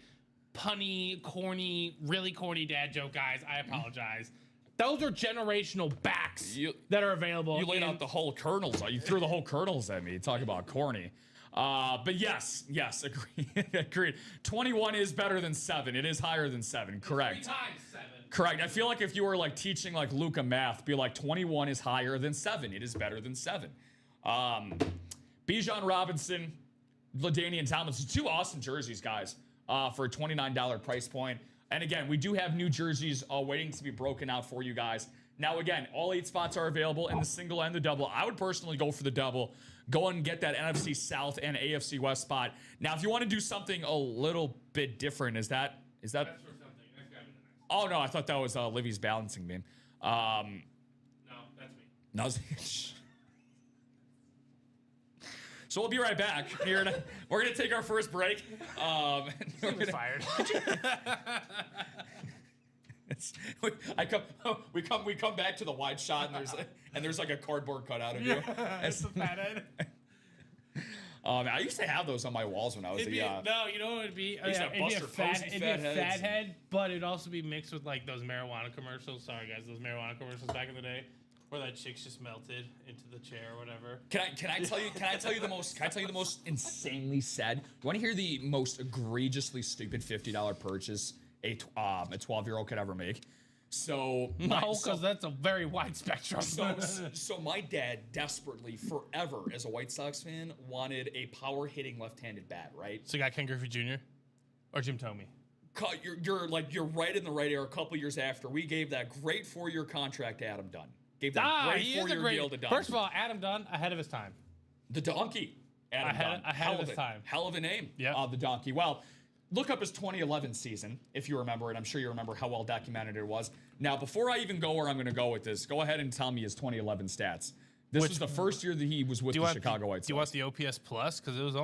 punny, corny, really corny dad joke, guys. I apologize. Those are generational backs that are available. You laid out the whole kernels. You threw the whole kernels at me. Talk about corny. But yes, agreed. 21 is better than 7. It is higher than 7. Correct. 3 times 7. Correct. I feel like if you were like teaching like Luka math, be like 21 is higher than 7. It is better than 7. Bijan Robinson, LaDainian Tomlinson, 2 awesome jerseys, guys, for a $29 price point. And again, we do have new jerseys waiting to be broken out for you guys. Now, again, all 8 spots are available in the single and the double. I would personally go for the double. Go and get that NFC South and AFC West spot. Now, if you want to do something a little bit different, is that? Oh no, I thought that was Livy's balancing beam. No, that's me. No. So we'll be right back. We're gonna take our first break. We're fired. We come back to the wide shot and there's like a cardboard cutout of you. It's a fathead. I used to have those on my walls when I was No, you know what it'd be? It'd be a fat head, but it'd also be mixed with like those marijuana commercials. Sorry guys, those marijuana commercials back in the day, where that chick's just melted into the chair or whatever. Can I tell you the most insanely sad? You want to hear the most egregiously stupid $50 purchase a 12-year-old could ever make? So because that's a very wide spectrum. So my dad desperately, forever, as a White Sox fan, wanted a power-hitting left-handed bat, right? So you got Ken Griffey Jr. or Jim Thome? You're right in the right era. A couple years after, we gave that great 4-year contract to Adam Dunn. Gave that great 4-year deal to Dunn. First of all, Adam Dunn ahead of his time. The Donkey. Adam Dunn. Ahead of his time. Hell of a name. Yeah. The Donkey. Well, look up his 2011 season, if you remember it. I'm sure you remember how well documented it was. Now, before I even go where I'm going to go with this, go ahead and tell me his 2011 stats. This was the first year that he was with the Chicago White Sox. Do you want the OPS plus? Because it was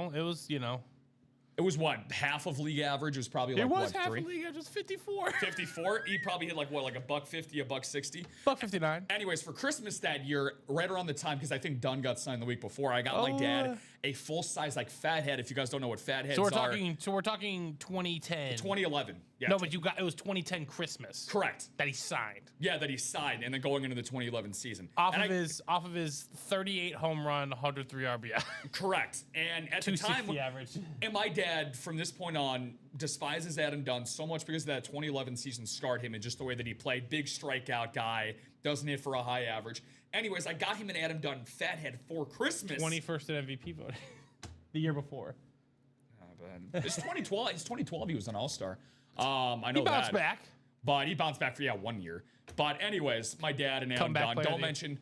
It was what, half of league average? It was probably like, what, half of league average, 54. 54? He probably hit like $1.50, $1.60? $1.59. Anyways, for Christmas that year, right around the time, because I think Dunn got signed the week before, I got my dad a full-size like fat head, if you guys don't know what fat heads are. So we're talking 2010. 2011. Yeah. No, but it was 2010 Christmas. Correct. That he signed. Yeah, that he signed, and then going into the 2011 season. Off of his 38 home run, 103 RBI. Correct. And at the time, average. And my dad, from this point on, despises Adam Dunn so much because that 2011 season scarred him in just the way that he played. Big strikeout guy, doesn't hit for a high average. Anyways, I got him an Adam Dunn fathead for Christmas. 21st in MVP voting. The year before. It's 2012. It's 2012. He was an All-Star. I know he bounced back. But he bounced back for 1 year. But anyways, my dad and Adam Dunn. Don't mention.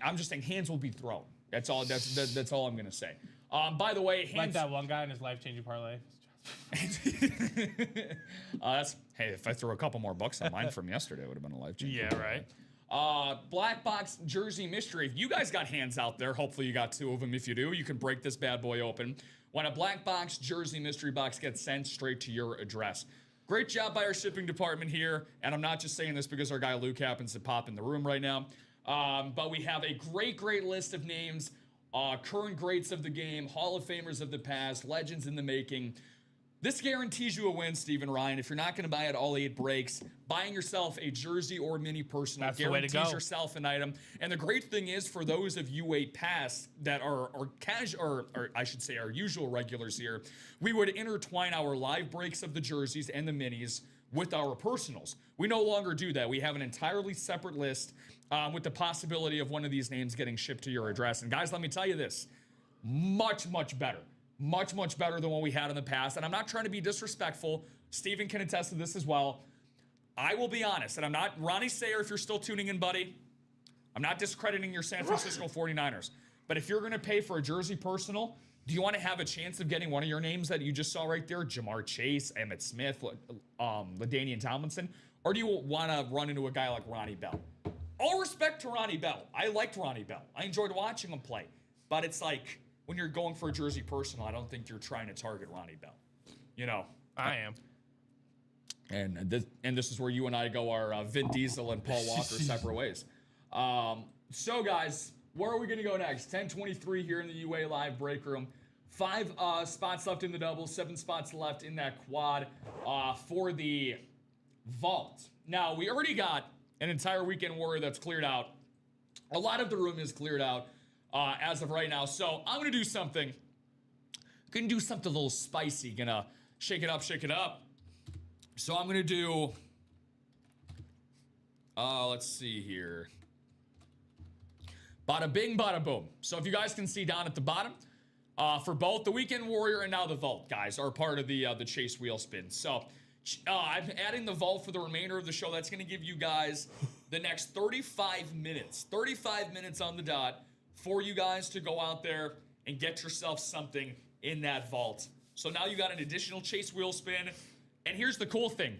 I'm just saying hands will be thrown. That's all. That's all I'm gonna say. By the way, hands. Like that one guy in his life-changing parlay. Hey, if I threw a couple more bucks on mine from yesterday, it would have been a life changer. Yeah, right. Black box jersey mystery. If you guys got hands out there, hopefully you got 2 of them. If you do, you can break this bad boy open. When a black box jersey mystery box gets sent straight to your address. Great job by our shipping department here. And I'm not just saying this because our guy Luke happens to pop in the room right now. But we have a great list of names. Current greats of the game, Hall of Famers of the past, legends in the making. This guarantees you a win, Stephen Ryan. If you're not going to buy at all 8 breaks, buying yourself a jersey or mini personal guarantees yourself an item. And the great thing is, for those of you 8 pass that are casual, or I should say our usual regulars here, we would intertwine our live breaks of the jerseys and the minis with our personals. We no longer do that. We have an entirely separate list with the possibility of one of these names getting shipped to your address. And guys, let me tell you this, much better. Much better than what we had in the past. And I'm not trying to be disrespectful. Steven can attest to this as well. I will be honest, and I'm not, Ronnie Sayer, if you're still tuning in, buddy, I'm not discrediting your San Francisco 49ers. But if you're going to pay for a jersey personal, do you want to have a chance of getting one of your names that you just saw right there? Jamar Chase, Emmitt Smith, LaDainian Tomlinson? Or do you want to run into a guy like Ronnie Bell? All respect to Ronnie Bell. I liked Ronnie Bell. I enjoyed watching him play. But it's like, when you're going for a jersey personal, I don't think you're trying to target Ronnie Bell. You know. I am. And this is where you and I go our Vin Diesel and Paul Walker separate ways. So, guys, where are we going to go next? 10:23 here in the UA Live break room. 5 spots left in the double, 7 spots left in that quad for the vault. Now, we already got an entire weekend warrior that's cleared out. A lot of the room is cleared out as of right now. So I'm going to do something. Gonna do something a little spicy. Gonna shake it up. So I'm going to do, let's see here. Bada bing, bada boom. So if you guys can see down at the bottom, for both the Weekend Warrior and now the Vault, guys, are part of the Chase Wheel Spin. So I'm adding the Vault for the remainder of the show. That's going to give you guys the next 35 minutes. 35 minutes on the dot for you guys to go out there and get yourself something in that Vault. So now you got an additional Chase Wheel Spin. And here's the cool thing.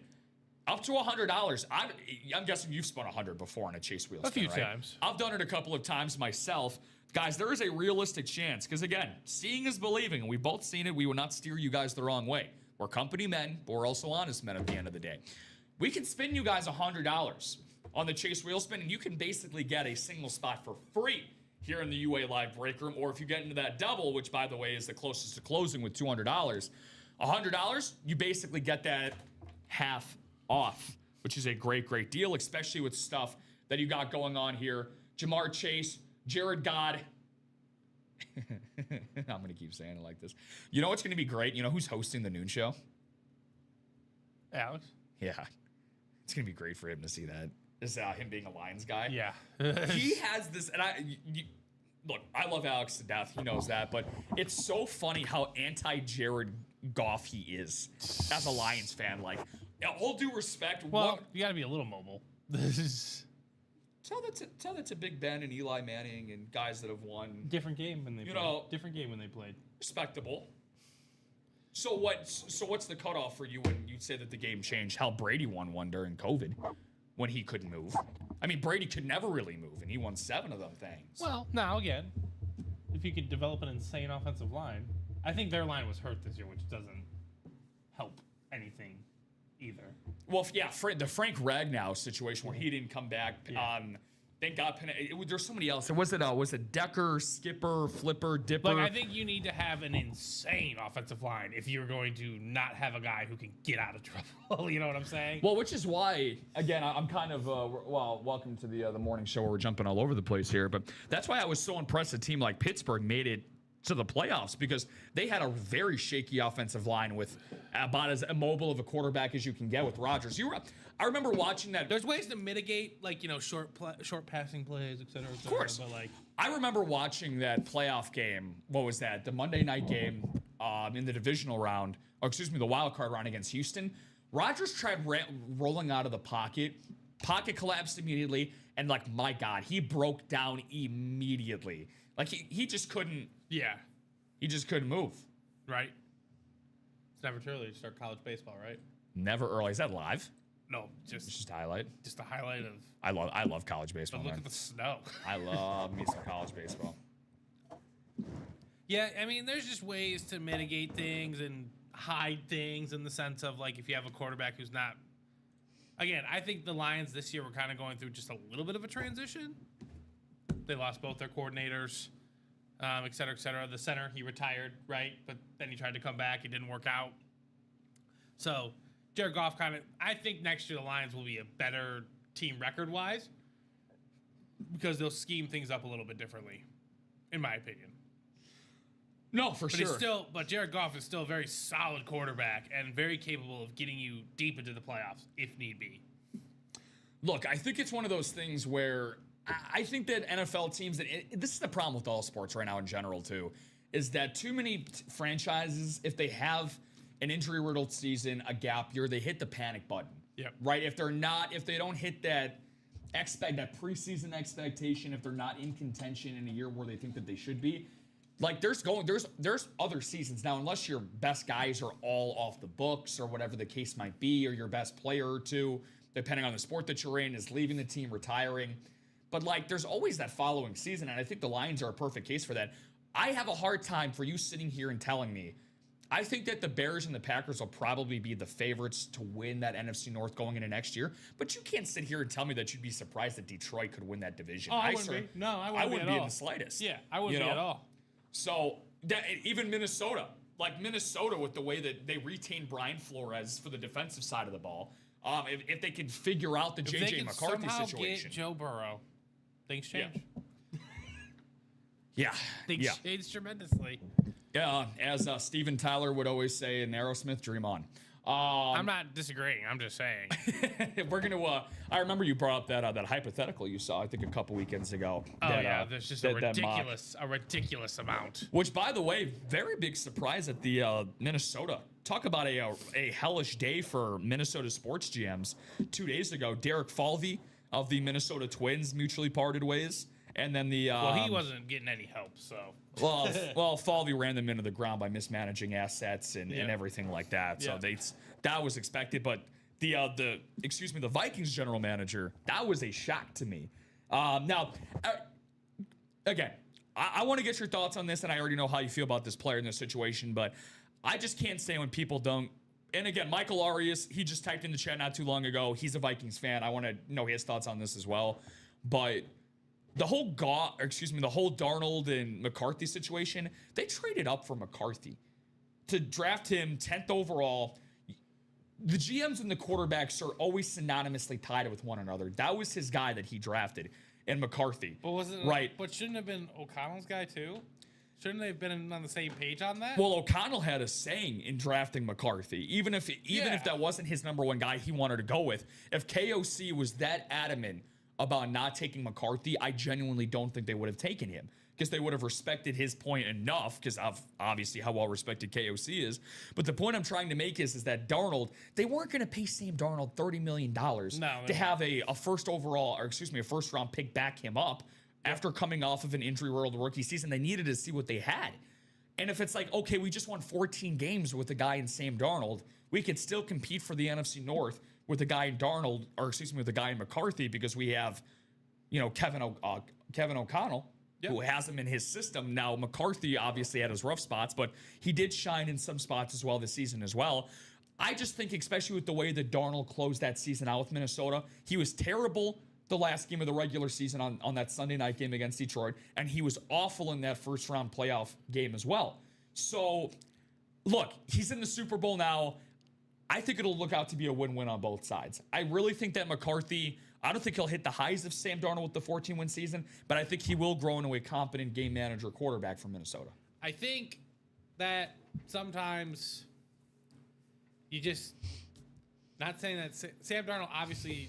Up to $100. I'm guessing you've spun $100 before on a Chase Wheel Spin, a few right? times. I've done it a couple of times myself. Guys, there is a realistic chance, because again, seeing is believing, and we've both seen it. We will not steer you guys the wrong way. We're company men, but we're also honest men at the end of the day. We can spin you guys $100 on the Chase Wheel Spin, and you can basically get a single spot for free here in the UA Live break room. Or if you get into that double, which by the way is the closest to closing with $200, $100, you basically get that half off, which is a great deal, especially with stuff that you got going on here. Jamar Chase, Jared God. I'm going to keep saying it like this. You know what's going to be great? You know who's hosting the noon show? Alex? Yeah. It's going to be great for him to see that. Is him being a Lions guy. Yeah. He has this, and look, I love Alex to death. He knows that, but it's so funny how anti-Jared Goff he is as a Lions fan. Like, all due respect. Well, you got to be a little mobile. Tell that to Big Ben and Eli Manning and guys that have won. Different game when they played. Different game when they played. Respectable. So what's the cutoff for you when you say that the game changed? How Brady won one during COVID when he couldn't move. I mean, Brady could never really move, and he won 7 of them things. Well, now again, if you could develop an insane offensive line, I think their line was hurt this year, which doesn't help anything either. Well, yeah, the Frank Ragnow situation where he didn't come back. Yeah. Thank God. There's somebody else. Was it Decker, Skipper, Flipper, Dipper? Like, I think you need to have an insane offensive line if you're going to not have a guy who can get out of trouble. You know what I'm saying? Well, which is why, again, I'm kind of, welcome to the morning show where we're jumping all over the place here. But that's why I was so impressed a team like Pittsburgh made it to the playoffs, because they had a very shaky offensive line with about as immobile of a quarterback as you can get with Rodgers. I remember watching that. There's ways to mitigate, like, short passing plays, et cetera, et cetera. Of course. But like, I remember watching that playoff game. What was that? The Monday night game in the divisional round, the wild card round against Houston. Rodgers tried rolling out of the pocket. Pocket collapsed immediately, and like, my God, he broke down immediately. Like, he just couldn't. Yeah. He just couldn't move. Right. It's never too early to start college baseball, right? Never early. Is that live? No, It's just a highlight. just a highlight of. I love college baseball. But look Man. at the snow. I love me some college baseball. Yeah, I mean, there's just ways to mitigate things and hide things in the sense of like if you have a quarterback who's not. Again, I think the Lions this year were kind of going through just a little bit of a transition. They lost both their coordinators, et cetera, et cetera. The center, he retired, right? But then he tried to come back. It didn't work out. So Jared Goff I think next year the Lions will be a better team record-wise because they'll scheme things up a little bit differently, in my opinion. No, for But sure. But Jared Goff is still a very solid quarterback and very capable of getting you deep into the playoffs if need be. Look, I think it's one of those things where I think that NFL teams, this is the problem with all sports right now in general too, is that too many franchises, if they have an injury-riddled season, a gap year, they hit the panic button. Yep. Right? If they don't hit that preseason expectation, if they're not in contention in a year where they think that they should be, like there's other seasons now, unless your best guys are all off the books or whatever the case might be, or your best player or two, depending on the sport that you're in, is leaving the team, retiring. But like there's always that following season, and I think the Lions are a perfect case for that. I have a hard time for you sitting here and telling me I think that the Bears and the Packers will probably be the favorites to win that NFC North going into next year. But you can't sit here and tell me that you'd be surprised that Detroit could win that division. Oh, I wouldn't be. No, I wouldn't be at in all. the slightest. Yeah, I wouldn't be at all. So even Minnesota, with the way that they retain Brian Flores for the defensive side of the ball, if they can figure out the If they J.J. can McCarthy somehow situation. get Joe Burrow, things change. Yeah. Things change tremendously. Yeah, as Steven Tyler would always say in Aerosmith, dream on. I'm not disagreeing. I'm just saying. We're gonna. I remember you brought up that hypothetical you saw, I think, a couple weekends ago. Oh yeah, there's just a ridiculous amount. Which, by the way, very big surprise at the Minnesota. Talk about a hellish day for Minnesota sports GMs. 2 days ago, Derek Falvey of the Minnesota Twins mutually parted ways. And then the well, he wasn't getting any help, so. Well, Falvey ran them into the ground by mismanaging assets and everything like that. So that was expected. But the Vikings general manager, that was a shock to me. Now, again, I want to get your thoughts on this, and I already know how you feel about this player in this situation, but I just can't say when people don't. And again, Michael Arias, he just typed in the chat not too long ago. He's a Vikings fan. I want to know his thoughts on this as well. But the whole Darnold and McCarthy situation, they traded up for McCarthy to draft him 10th overall. The GMs and the quarterbacks are always synonymously tied with one another. That was his guy that he drafted, and McCarthy. But wasn't right? But shouldn't have been O'Connell's guy too? Shouldn't they have been on the same page on that? Well, O'Connell had a saying in drafting McCarthy. Even if that wasn't his number one guy he wanted to go with, if KOC was that adamant about not taking McCarthy, I genuinely don't think they would have taken him, because they would have respected his point enough, because of obviously how well respected KOC is. But the point I'm trying to make is that Darnold, they weren't going to pay Sam Darnold $30 million to have a first round pick back him up after coming off of an injury-riddled rookie season. They needed to see what they had. And if it's like, okay, we just won 14 games with a guy in Sam Darnold, we could still compete for the NFC North with a guy in with a guy in McCarthy, because we have, Kevin O'Connell, who has him in his system. Now, McCarthy obviously had his rough spots, but he did shine in some spots as well this season as well. I just think, especially with the way that Darnold closed that season out with Minnesota, he was terrible the last game of the regular season on that Sunday night game against Detroit, and he was awful in that first round playoff game as well. So, look, he's in the Super Bowl now. I think it'll look out to be a win-win on both sides. I really think that McCarthy, I don't think he'll hit the highs of Sam Darnold with the 14-win season, but I think he will grow into a competent game manager quarterback from Minnesota. I think that sometimes you just, not saying that Sam Darnold obviously,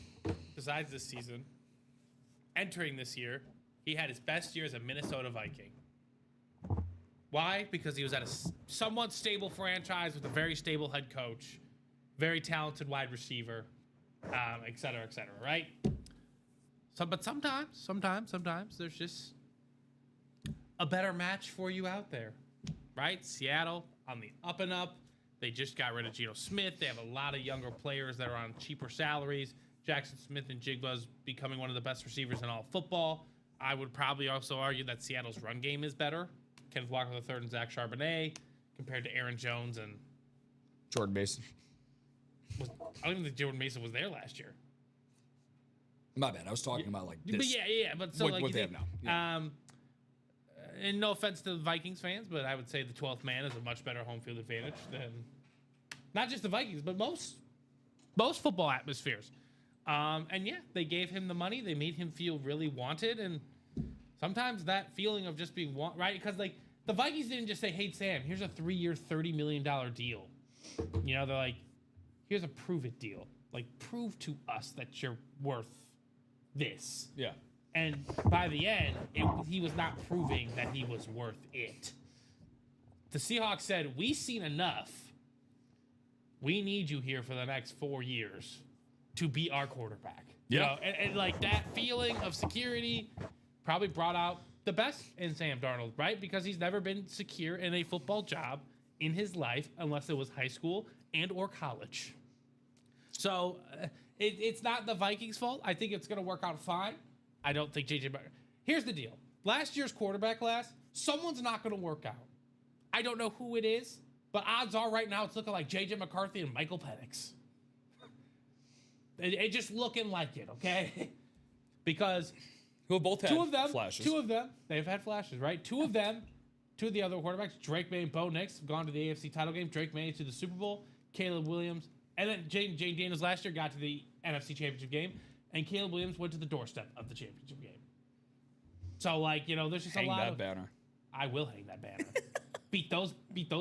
besides this season, entering this year, he had his best year as a Minnesota Viking. Why? Because he was at a somewhat stable franchise with a very stable head coach, very talented wide receiver, et cetera, right? But sometimes there's just a better match for you out there, right? Seattle on the up and up. They just got rid of Geno Smith. They have a lot of younger players that are on cheaper salaries. Jackson Smith and Jigba's becoming one of the best receivers in all football. I would probably also argue that Seattle's run game is better. Kenneth Walker III and Zach Charbonnet compared to Aaron Jones and Jordan Mason. I don't even think Jordan Mason was there last year. My bad. I was talking about like this. But yeah. But so what they have now. Yeah. And no offense to the Vikings fans, but I would say the 12th man is a much better home field advantage than not just the Vikings, but most football atmospheres. And yeah, they gave him the money. They made him feel really wanted. And sometimes that feeling of just being right, because like the Vikings didn't just say, "Hey Sam, here's a 3-year, $30 million deal." You know, they're like, "Here's a prove it deal. Like, prove to us that you're worth this." Yeah. And by the end, he was not proving that he was worth it. The Seahawks said, "We've seen enough. We need you here for the next 4 years to be our quarterback." Yeah. You know, and like that feeling of security probably brought out the best in Sam Darnold, right? Because he's never been secure in a football job in his life unless it was high school and or college. So it's not the Vikings' fault. I think it's going to work out fine. I don't think J.J. Here's the deal. Last year's quarterback class, someone's not going to work out. I don't know who it is, but odds are right now it's looking like J.J. McCarthy and Michael Penix. It just looking like it, okay? Because Who both had flashes. Two of them, they've had flashes, right? Two of the other quarterbacks, Drake May and Bo Nix, have gone to the AFC title game. Drake May to the Super Bowl. Caleb Williams, and then Jane Daniels last year got to the NFC Championship game, and Caleb Williams went to the doorstep of the championship game. So, like, you know, there's just Hang a lot that banner. I will hang that banner. beat those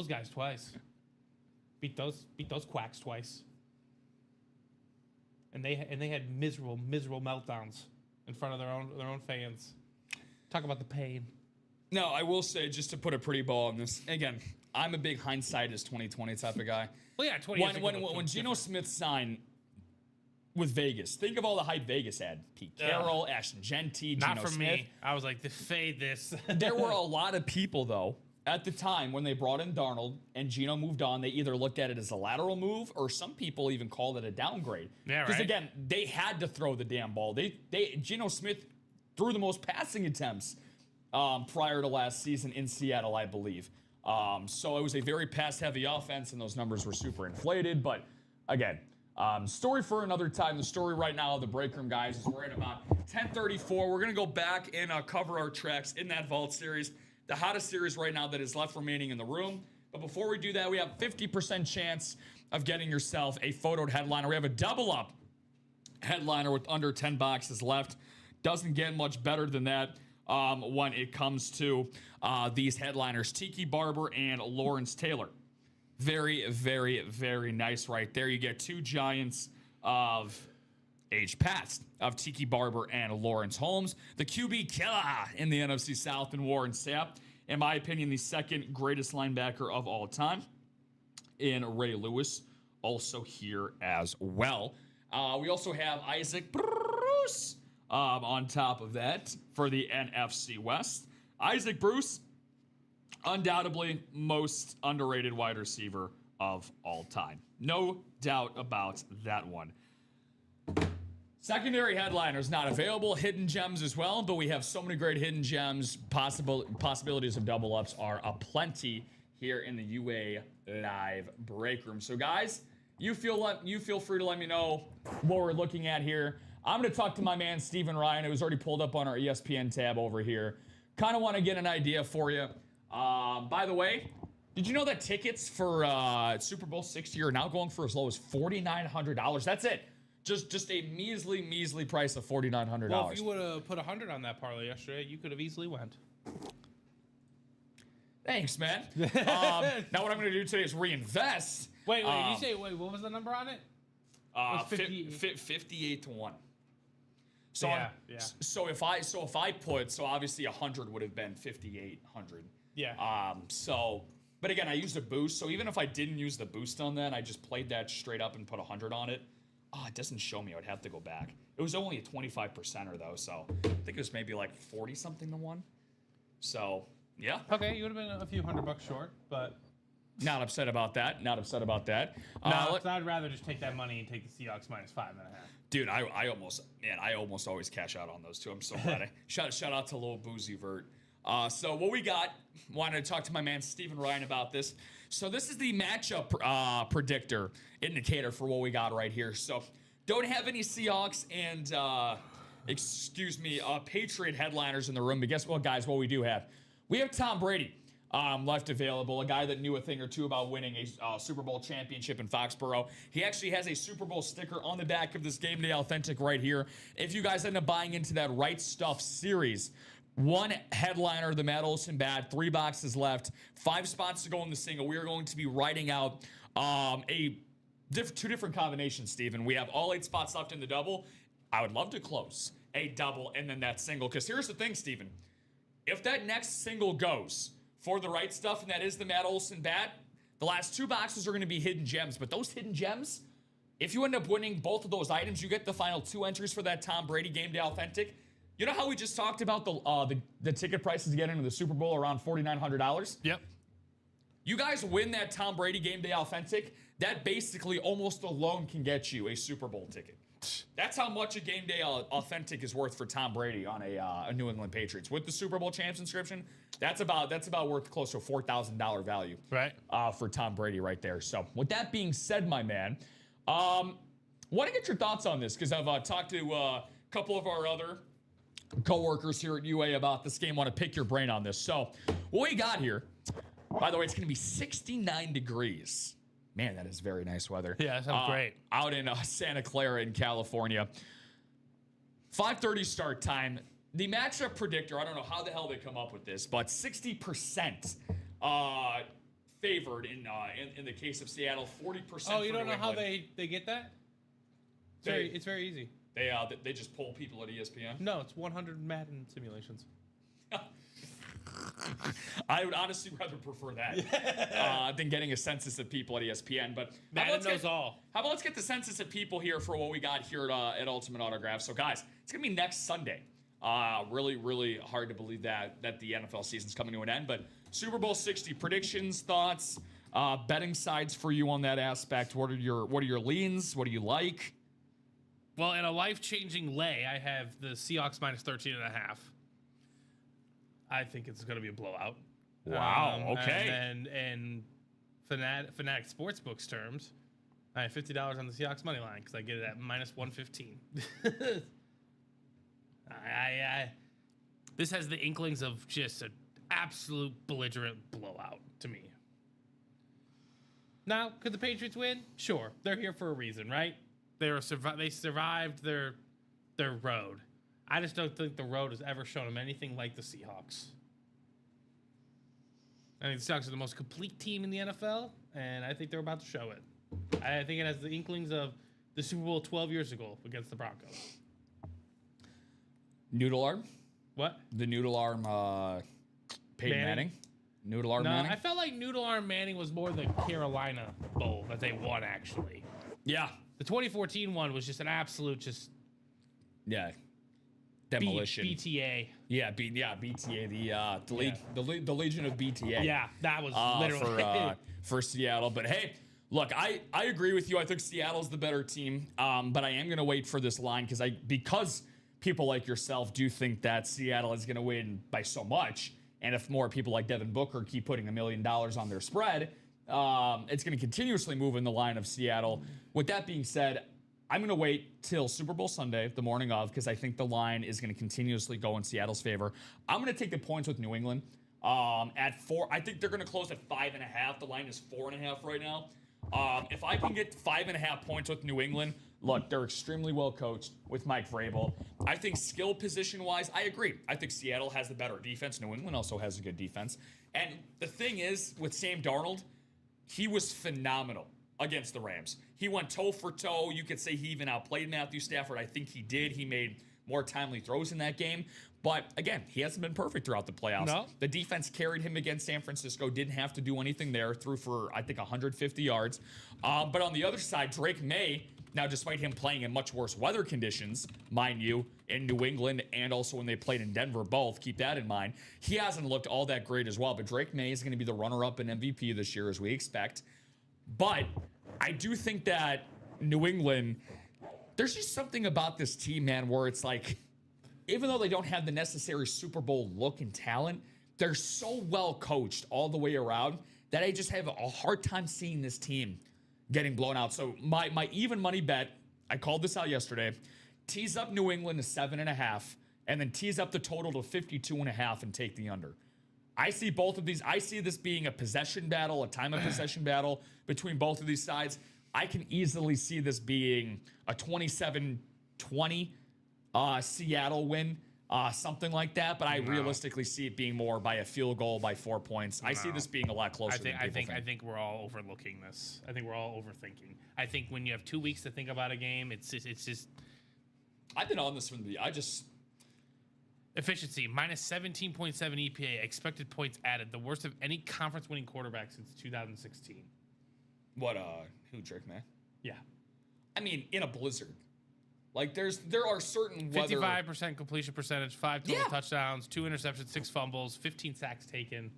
guys twice. Beat those quacks twice. And they had miserable meltdowns in front of their own fans. Talk about the pain. No, I will say, just to put a pretty bow on this, again, I'm a big hindsight is 2020 type of guy. Well, yeah, 20 years ago. When Geno Smith signed with Vegas, think of all the hype Vegas had. Pete Carroll, Ashton Genty, Not Geno for Smith. me. I was like, fade this. There were a lot of people, though, at the time when they brought in Darnold and Geno moved on, they either looked at it as a lateral move or some people even called it a downgrade. Yeah, right. Because, again, they had to throw the damn ball. Geno Smith threw the most passing attempts prior to last season in Seattle, I believe. So it was a very pass-heavy offense, and those numbers were super inflated. But, again, story for another time. The story right now of the break room, guys, is we're at about 10:34. We're going to go back and cover our tracks in that Vault series, the hottest series right now that is left remaining in the room. But before we do that, we have 50% chance of getting yourself a photoed headliner. We have a double-up headliner with under 10 boxes left. Doesn't get much better than that when it comes to these headliners. Tiki Barber and Lawrence Taylor. Very, very, very nice right there. You get two giants of age past of Tiki Barber and Lawrence Holmes. The QB killer in the NFC South and Warren Sapp. In my opinion, the second greatest linebacker of all time in Ray Lewis. Also here as well. We also have Isaac Bruce on top of that for the NFC West. Isaac Bruce, undoubtedly most underrated wide receiver of all time. No doubt about that one. Secondary headliners not available. Hidden gems as well, but we have so many great hidden gems. Possibilities of double ups are aplenty here in the UA Live break room. So guys, you feel free to let me know what we're looking at here. I'm going to talk to my man Steven Ryan, who's already pulled up on our ESPN tab over here. Kind of want to get an idea for you. By the way, did you know that tickets for Super Bowl 60 are now going for as low as $4,900? That's it. Just a measly price of $4,900. Well, if you would have put 100 on that parlay yesterday, you could have easily went. Thanks, man. Now what I'm going to do today is reinvest. Wait, you say, what was the number on it? 58 to 1. So yeah. So if I put, obviously 100 would have been 5,800. Yeah. But again, I used a boost. So even if I didn't use the boost on that, I just played that straight up and put 100 on it. It doesn't show me. I would have to go back. It was only a 25%er though, so I think it was maybe like 40 something to 1. So yeah. Okay, you would have been a few $100 short, but Not upset about that. Not upset about that. No, I'd rather just take that money and take the Seahawks minus 5.5. Dude, I almost always cash out on those two. I'm so glad. Shout out to Lil Boozy Vert. So what we got, wanted to talk to my man Steven Ryan about this. So this is the matchup predictor indicator for what we got right here. So don't have any Seahawks and, Patriot headliners in the room. But guess what, guys, what we do have? We have Tom Brady left available, a guy that knew a thing or two about winning a Super Bowl championship in Foxborough. He actually has a Super Bowl sticker on the back of this Game Day Authentic right here. If you guys end up buying into that Right Stuff series, one headliner, the Matt Olson bat, 3 boxes left, 5 spots to go in the single. We are going to be writing out two different combinations, Steven. We have all 8 spots left in the double. I would love to close a double and then that single, because here's the thing, Steven. If that next single goes for the Right Stuff, and that is the Matt Olson bat, the last 2 boxes are going to be hidden gems. But those hidden gems, if you end up winning both of those items, you get the final 2 entries for that Tom Brady Game Day Authentic. You know how we just talked about the ticket prices to get into the Super Bowl around $4,900? Yep. You guys win that Tom Brady Game Day Authentic, that basically almost alone can get you a Super Bowl ticket. That's how much a Game Day Authentic is worth for Tom Brady on a New England Patriots. With the Super Bowl champs inscription, that's about worth close to a $4,000 value, right? For Tom Brady right there. So with that being said, my man, want to get your thoughts on this, because I've talked to a couple of our other co-workers here at UA about this game. Want to pick your brain on this. So what we got here, by the way, it's going to be 69 degrees. Man, that is very nice weather. Yeah, that sounds great. Out in Santa Clara in California. 5:30 start time. The matchup predictor, I don't know how the hell they come up with this, but 60% favored in the case of Seattle, 40%. Oh, you don't know how they get that? It's very easy. They just poll people at ESPN? No, it's 100 Madden simulations. I would honestly rather prefer that than getting a census of people at ESPN. But Madden knows all. How about let's get the census of people here for what we got here at Ultimate Autograph. So, guys, it's going to be next Sunday. Really, really hard to believe that the NFL season's coming to an end. But Super Bowl 60 predictions, thoughts, betting sides for you on that aspect. What are your leans? What do you like? Well, in a life-changing lay, I have the Seahawks minus 13.5. I think it's going to be a blowout. Wow. Okay. And Fanatic Sportsbook's terms, I have $50 on the Seahawks money line because I get it at minus 115. This has the inklings of just an absolute belligerent blowout to me. Now, could the Patriots win? Sure, they're here for a reason, right? They survived their road. I just don't think the road has ever shown them anything like the Seahawks. I think the Seahawks are the most complete team in the NFL, and I think they're about to show it. I think it has the inklings of the Super Bowl 12 years ago against the Broncos. Noodle arm? What? The noodle arm, Peyton Manning? Noodle arm Manning? I felt like noodle arm Manning was more the Carolina Bowl that they won, actually. Yeah. The 2014 one was just an absolute Yeah. Demolition. BTA. Yeah, BTA, the Legion of BTA. Yeah, that was literally for Seattle. But hey, look, I agree with you. I think Seattle's the better team. But I am going to wait for this line because people like yourself do think that Seattle is going to win by so much. And if more people like Devin Booker keep putting $1 million on their spread, it's going to continuously move in the line of Seattle. With that being said, I'm going to wait till Super Bowl Sunday, the morning of, because I think the line is going to continuously go in Seattle's favor. I'm going to take the points with New England at 4. I think they're going to close at 5.5. The line is 4.5 right now. If I can get 5.5 points with New England, look, they're extremely well coached with Mike Vrabel. I think skill position-wise, I agree. I think Seattle has the better defense. New England also has a good defense. And the thing is, with Sam Darnold, he was phenomenal against the Rams. He went toe for toe. You could say he even outplayed Matthew Stafford. I think he did. He made more timely throws in that game. But again, he hasn't been perfect throughout the playoffs. No. The defense carried him against San Francisco. Didn't have to do anything there. Threw for, I think, 150 yards. But on the other side, Drake May, Now, despite him playing in much worse weather conditions, mind you, in New England and also when they played in Denver, both, keep that in mind, he hasn't looked all that great as well. But Drake May is going to be the runner-up in MVP this year, as we expect. But I do think that New England, there's just something about this team, man, where it's like, even though they don't have the necessary Super Bowl look and talent, they're so well coached all the way around that I just have a hard time seeing this team getting blown out. So my even money bet, I called this out yesterday, tease up New England to 7.5, and then tease up the total to 52.5 and take the under. I see both of these. I see this being a possession battle, a time of possession battle between both of these sides. I can easily see this being a 27-20 Seattle win, something like that. But I realistically see it being more by a field goal by 4 points. I see this being a lot closer. I think we're all overlooking this. I think we're all overthinking. I think when you have 2 weeks to think about a game, it's just. I've been on this from the. Efficiency, minus 17.7 EPA, expected points added, the worst of any conference-winning quarterback since 2016. Who, Drake May? Yeah. I mean, in a blizzard. Like, there are certain 55% completion percentage, 5 total touchdowns, 2 interceptions, 6 fumbles, 15 sacks taken.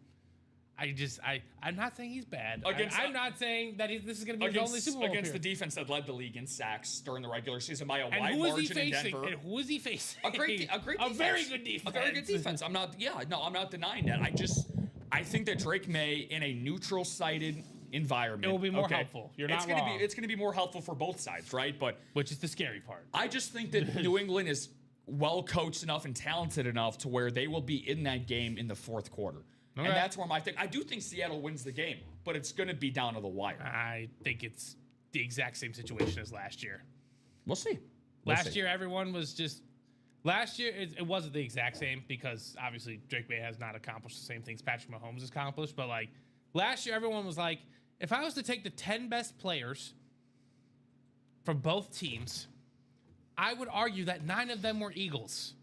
I'm not saying he's bad. I'm not saying that this is going to be his only Super Bowl against appearance. the defense that led the league in sacks during the regular season by a and wide margin in Denver. And who is he facing? A great defense. A very good defense. A very good defense. I'm not denying that. I think that Drake May in a neutral-sided environment. It will be more helpful. You're not wrong. It's going to be more helpful for both sides, right? But which is the scary part. I just think that New England is well coached enough and talented enough to where they will be in that game in the fourth quarter. Okay. And that's where I do think Seattle wins the game, but it's going to be down to the wire. I think it's the exact same situation as last year. We'll see. Last year, everyone was just. Last year, it wasn't the exact same because obviously Drake May has not accomplished the same things Patrick Mahomes has accomplished. But like last year, everyone was like, if I was to take the 10 best players from both teams, I would argue that 9 of them were Eagles.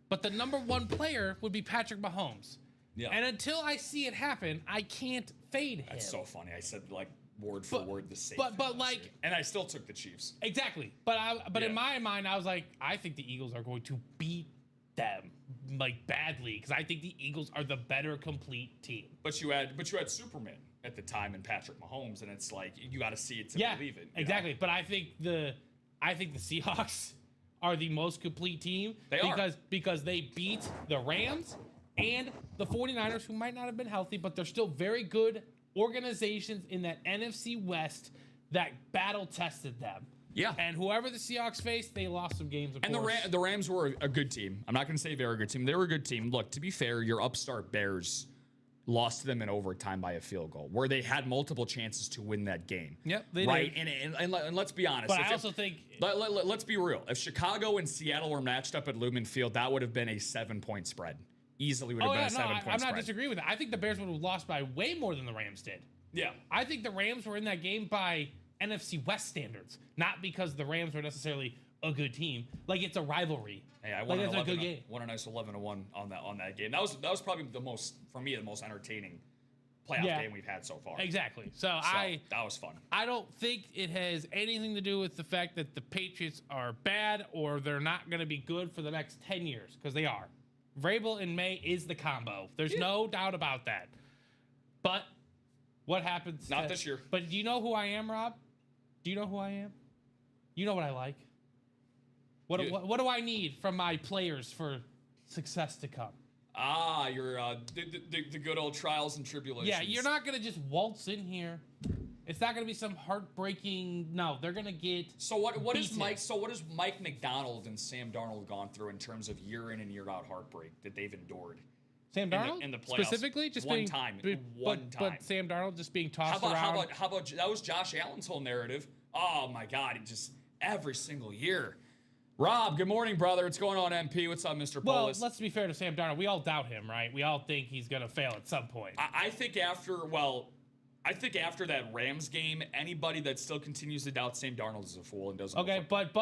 But the number 1 player would be Patrick Mahomes. Yeah. And until I see it happen, I can't fade him. That's so funny. I said like word for word the same. But like, and I still took the Chiefs. Exactly. But in my mind, I was like, I think the Eagles are going to beat them like badly because I think the Eagles are the better complete team. But you had Superman at the time in Patrick Mahomes, and it's like you got to see it to believe it. Exactly. Know? But I think the Seahawks are the most complete team because they beat the Rams and the 49ers, who might not have been healthy, but they're still very good organizations in that NFC West that battle-tested them. Yeah. And whoever the Seahawks faced, they lost some games, of course. And the Rams were a good team. I'm not going to say a very good team. They were a good team. Look, to be fair, your upstart Bears lost to them in overtime by a field goal, where they had multiple chances to win that game. Yep, they did. And let's be honest. But I also think... Let's be real. If Chicago and Seattle were matched up at Lumen Field, that would have been a 7-point spread. Easily would have been a 7-point spread. I'm not disagreeing with that. I think the Bears would have lost by way more than the Rams did. Yeah. I think the Rams were in that game by NFC West standards, not because the Rams were necessarily a good team. Like, it's a rivalry. Hey, I won a good game. Won a nice 11-1 on that game. That was probably the most entertaining playoff game we've had so far. Exactly. So that was fun. I don't think it has anything to do with the fact that the Patriots are bad or they're not going to be good for the next 10 years, because they are. Vrabel and May is the combo. There's no doubt about that. But what happens? Not this year. But do you know who I am, Rob? Do you know who I am? You know what I like. What do I need from my players for success to come? You're the good old trials and tribulations. Yeah, you're not gonna just waltz in here. It's not gonna be some heartbreaking. No, they're gonna get. So what is Mike McDonald and Sam Darnold gone through in terms of year in and year out heartbreak that they've endured? Sam Darnold in the playoffs specifically, just one time. But Sam Darnold just being tossed around. How about that was Josh Allen's whole narrative? Oh my God, it just every single year. Rob, good morning, brother. What's going on, MP? What's up, Mr. Polis? Let's be fair to Sam Darnold. We all doubt him, right? We all think he's gonna fail at some point. I think after that Rams game, anybody that still continues to doubt Sam Darnold is a fool and doesn't. Okay, but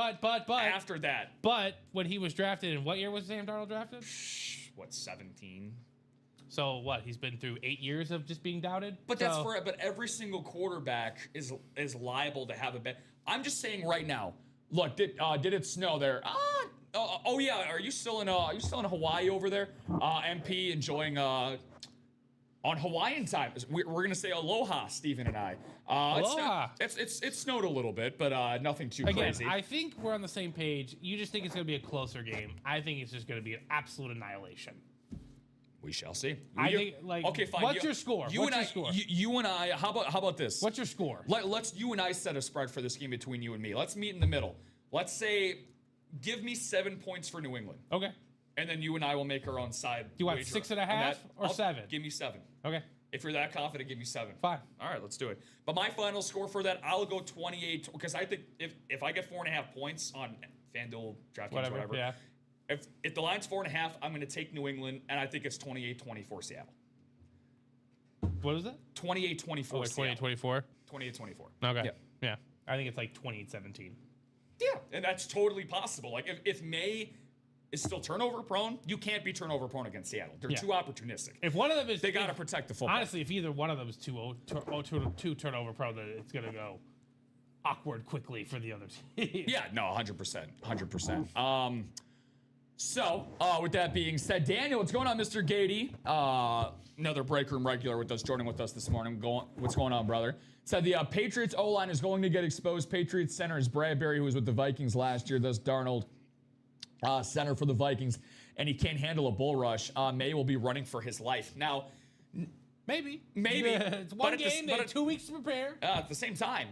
after that. But when he was drafted, in what year was Sam Darnold drafted? 17. So what? He's been through 8 years of just being doubted. But but every single quarterback is liable to have a bad. I'm just saying right now, Look, did it snow there? Oh yeah. Are you still in Hawaii over there? MP enjoying on Hawaiian time. We're gonna say aloha, Steven and I. Aloha. It snowed a little bit, but nothing too crazy. I think we're on the same page. You just think it's gonna be a closer game. I think it's just gonna be an absolute annihilation. We shall see. I think, like, okay, fine. What's your score? You and I. How about this? What's your score? Let's you and I set a spread for this game between you and me. Let's meet in the middle. Let's say, give me 7 points for New England. Okay. And then you and I will make our own side. Do you want 6.5 or 7? Give me 7. Okay. If you're that confident, give me 7. Fine. All right, let's do it. But my final score for that, I'll go 28 because I think if I get 4.5 points on FanDuel, DraftKings, whatever. Yeah. If the line's 4.5, I'm going to take New England, and I think it's 28-24 Seattle. What is it? 28-24 Seattle. 28-24? 28-24. Okay. Yeah. I think it's like 28-17. Yeah, and that's totally possible. Like, if May is still turnover prone, you can't be turnover prone against Seattle. They're too opportunistic. If one of them is... They got to protect the football. Honestly, if either one of them is too turnover prone, then it's going to go awkward quickly for the other team. Yeah, no, 100%. 100%. So, with that being said, Daniel, what's going on, Mr. Gady? Another break room regular with us, joining with us this morning. What's going on, brother? Said the Patriots O-line is going to get exposed. Patriots center is Bradbury, who was with the Vikings last year. Thus, Darnold, center for the Vikings, and he can't handle a bull rush. May will be running for his life. Now, maybe. It's one game, they have 2 weeks to prepare. At the same time,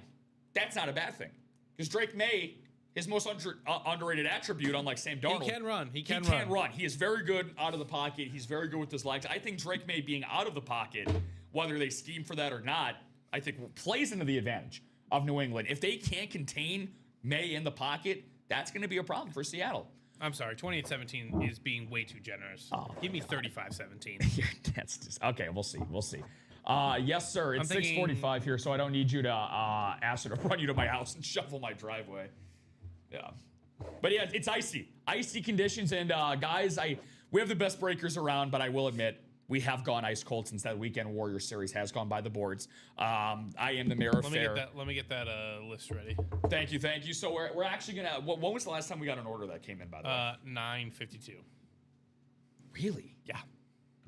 that's not a bad thing. Because Drake May... His most underrated attribute, unlike Sam Darnold. He can run. He can run. He is very good out of the pocket. He's very good with his legs. I think Drake May being out of the pocket, whether they scheme for that or not, I think plays into the advantage of New England. If they can't contain May in the pocket, that's going to be a problem for Seattle. I'm sorry, 28-17 is being way too generous. Give me 35-17. That's just okay. We'll see. Yes, sir. It's 6:45 here, so I don't need you to ask her to run you to my house and shovel my driveway. Yeah. But yeah, it's icy conditions. And guys, we have the best breakers around, but I will admit, we have gone ice cold since that Weekend Warrior series has gone by the boards. I am the mayor of fair. Let me get that list ready. Thank you. So we're actually going to, when was the last time we got an order that came in, by the way? 9:52. Really? Yeah.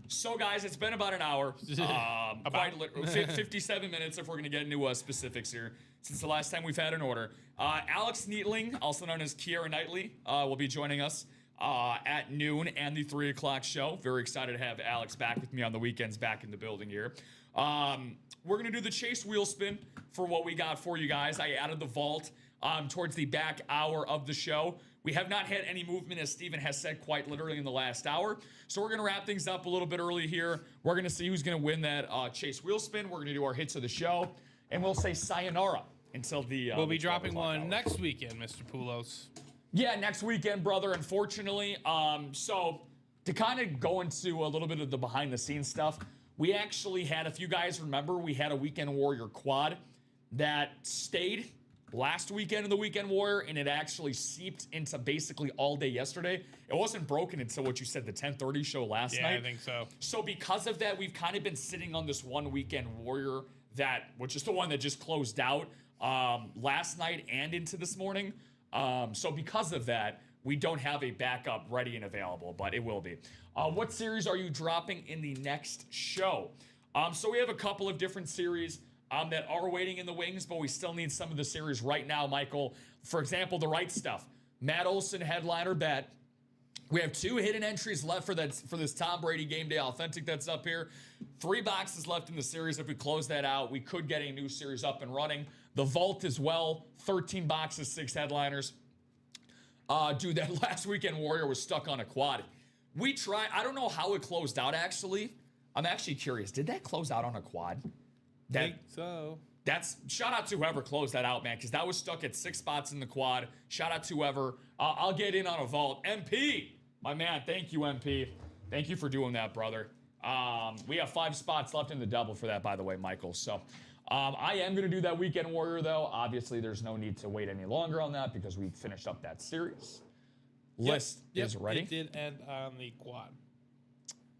So guys, it's been about an hour. 57 minutes if we're going to get into specifics here. Since the last time we've had an order. Alex Neatling, also known as Kiera Knightley, will be joining us at noon and the 3 o'clock show. Very excited to have Alex back with me on the weekends, back in the building here. We're going to do the chase wheel spin for what we got for you guys. I added the vault towards the back hour of the show. We have not had any movement, as Steven has said, quite literally in the last hour. So we're going to wrap things up a little bit early here. We're going to see who's going to win that chase wheel spin. We're going to do our hits of the show. And we'll say sayonara until the... we'll be dropping one next weekend, Mr. Poulos. Yeah, next weekend, brother, unfortunately. So to kind of go into a little bit of the behind-the-scenes stuff, we actually had, if you guys remember, we had a Weekend Warrior quad that stayed last weekend of the Weekend Warrior, and it actually seeped into basically all day yesterday. It wasn't broken until what you said, the 10:30 show last night. Yeah, I think so. So because of that, we've kind of been sitting on this one Weekend Warrior which is the one that just closed out last night and into this morning. So because of that, we don't have a backup ready and available, but it will be. What series are you dropping in the next show? So we have a couple of different series that are waiting in the wings, but we still need some of the series right now, Michael. For example, The Right Stuff. Matt Olson, headliner bet. We have 2 hidden entries left for this Tom Brady Game Day Authentic that's up here. 3 boxes left in the series. If we close that out, we could get a new series up and running. The Vault as well. 13 boxes, 6 headliners. Dude, that last Weekend Warrior was stuck on a quad. We tried. I don't know how it closed out, actually. I'm actually curious. Did that close out on a quad? I think so. Shout out to whoever closed that out, man, because that was stuck at 6 spots in the quad. Shout out to whoever. I'll get in on a vault. MP, my man, thank you, MP. Thank you for doing that, brother. We have 5 spots left in the double for that, by the way, Michael. So I am going to do that Weekend Warrior, though. Obviously, there's no need to wait any longer on that because we finished up that series. List is ready. It did end on the quad.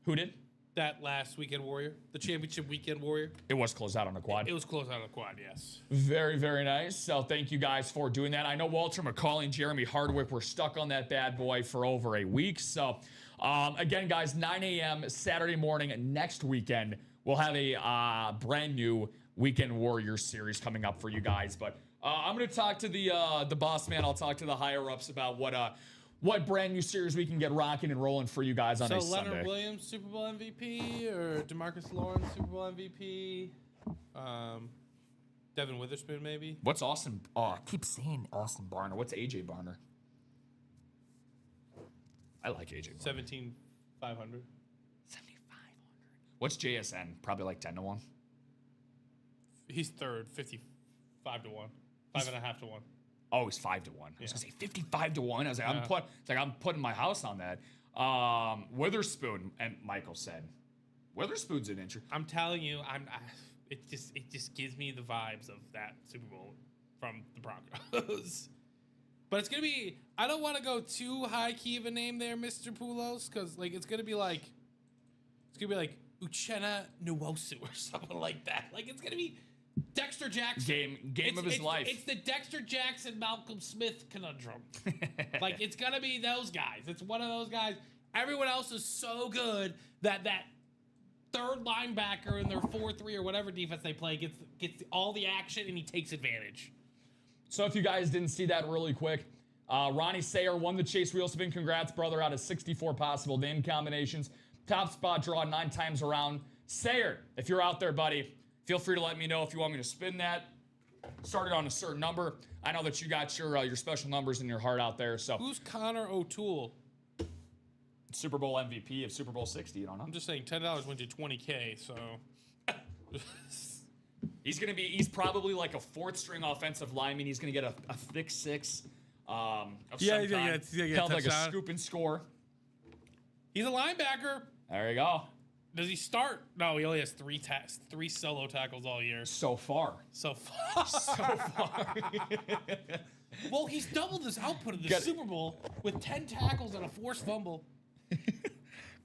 Who did? that last weekend warrior, the championship weekend warrior. It was closed out on the quad. It was closed out on the quad, yes. Very, very nice. So thank you guys for doing that. I know Walter McCauley and Jeremy Hardwick were stuck on that bad boy for over a week. So again, guys, 9 a.m. Saturday morning next weekend, we'll have a brand new Weekend Warriors series coming up for you guys. But I'm going to talk to the boss man. I'll talk to the higher ups about what brand new series we can get rocking and rolling for you guys on a So Sunday. Leonard Williams, Super Bowl MVP, or DeMarcus Lawrence, Super Bowl MVP? Devin Witherspoon, maybe? What's Austin? Oh, I keep saying Austin Barner. What's AJ Barner? I like AJ Barner. 17,500. 7,500. What's JSN? Probably like 10 to 1. He's third, 55 to 1. 5.5 to 1. Oh, he's 5 to 1. I was gonna say 55 to 1. I was like, I'm putting my house on that. Witherspoon, and Michael said, Witherspoon's an injury. I'm telling you, it just gives me the vibes of that Super Bowl from the Broncos. But it's gonna be. I don't want to go too high key of a name there, Mr. Poulos, because like it's gonna be like Uchenna Nwosu or something like that. Like it's gonna be Dexter Jackson. Game of his life. It's the Dexter Jackson Malcolm Smith conundrum. Like it's gonna be those guys. It's one of those guys. Everyone else is so good that third linebacker in their 4-3 or whatever defense they play gets all the action and he takes advantage. So if you guys didn't see that really quick, Ronnie Sayer won the Chase Wheel Spin. Congrats, brother, out of 64 possible name combinations. Top spot draw 9 times around. Sayer, if you're out there, buddy, feel free to let me know if you want me to spin that. Started on a certain number. I know that you got your special numbers in your heart out there. So Who's Connor O'Toole? Super Bowl MVP of Super Bowl 60. You don't know? I'm just saying $10 went to $20K, so He's probably like a 4th string offensive lineman. He's gonna get a thick 6. Of Yeah, some yeah, kind. yeah, Held like a touchdown. scoop and score. he's a linebacker. There you go. Does he start? No, he only has 3 solo tackles all year. So far. So far. So far. Well, he's doubled his output in the Super Bowl with 10 tackles and a forced fumble.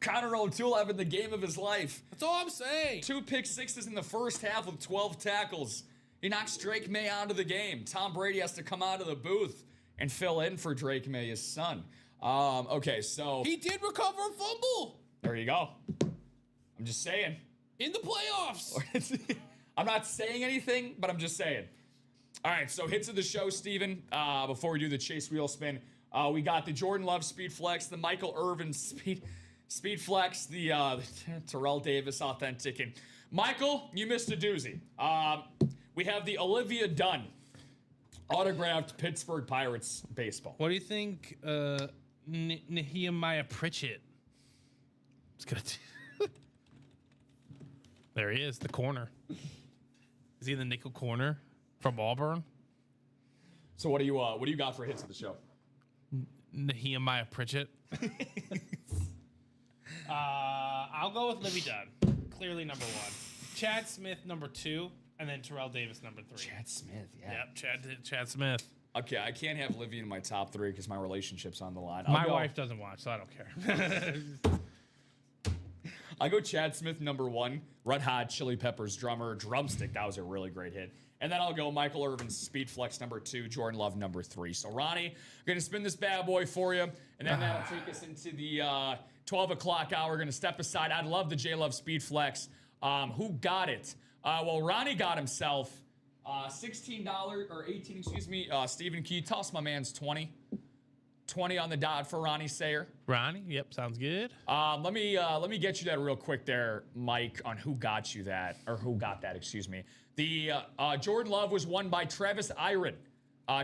Connor O'Toole having the game of his life. That's all I'm saying. 2 pick sixes in the first half with 12 tackles. He knocks Drake May out of the game. Tom Brady has to come out of the booth and fill in for Drake May, his son. Okay, so He did recover a fumble there you go. I'm just saying. in the playoffs. I'm not saying anything, but I'm just saying. All right, so hits of the show, Steven. Before we do the Chase Wheel Spin, we got the Jordan Love Speed Flex, the Michael Irvin Speed Flex, the Terrell Davis Authentic. And Michael, you missed a doozy. We have the Olivia Dunn autographed Pittsburgh Pirates baseball. What do you think, Nehemiah Pritchett? It's good. There he is, the corner. Is he in the nickel corner from Auburn? So what do you got for hits of the show? Nehemiah Pritchett. I'll go with Livy Dunn. Clearly number 1. Chad Smith number 2, and then Terrell Davis number 3. Chad Smith, yeah. Yep, Chad Smith. Okay, I can't have Livy in my top 3 because my relationship's on the line. My wife doesn't watch, so I don't care. I go Chad Smith number 1, Red Hot Chili Peppers drummer, Drumstick. That was a really great hit. And then I'll go Michael Irvin's Speed Flex number 2, Jordan Love number 3. So Ronnie, I'm gonna spin this bad boy for you, and then that'll take us into the 12 o'clock hour. We're gonna step aside. I'd love the J Love Speed Flex. Who got it? Well, Ronnie got himself $16 or 18, excuse me. Stephen, can you toss my man's 20? 20 on the dot for Ronnie Sayer. Ronnie, yep, sounds good. Let me get you that real quick there, Mike, on who got you that, or who got that, excuse me. The Jordan Love was won by Travis Iron.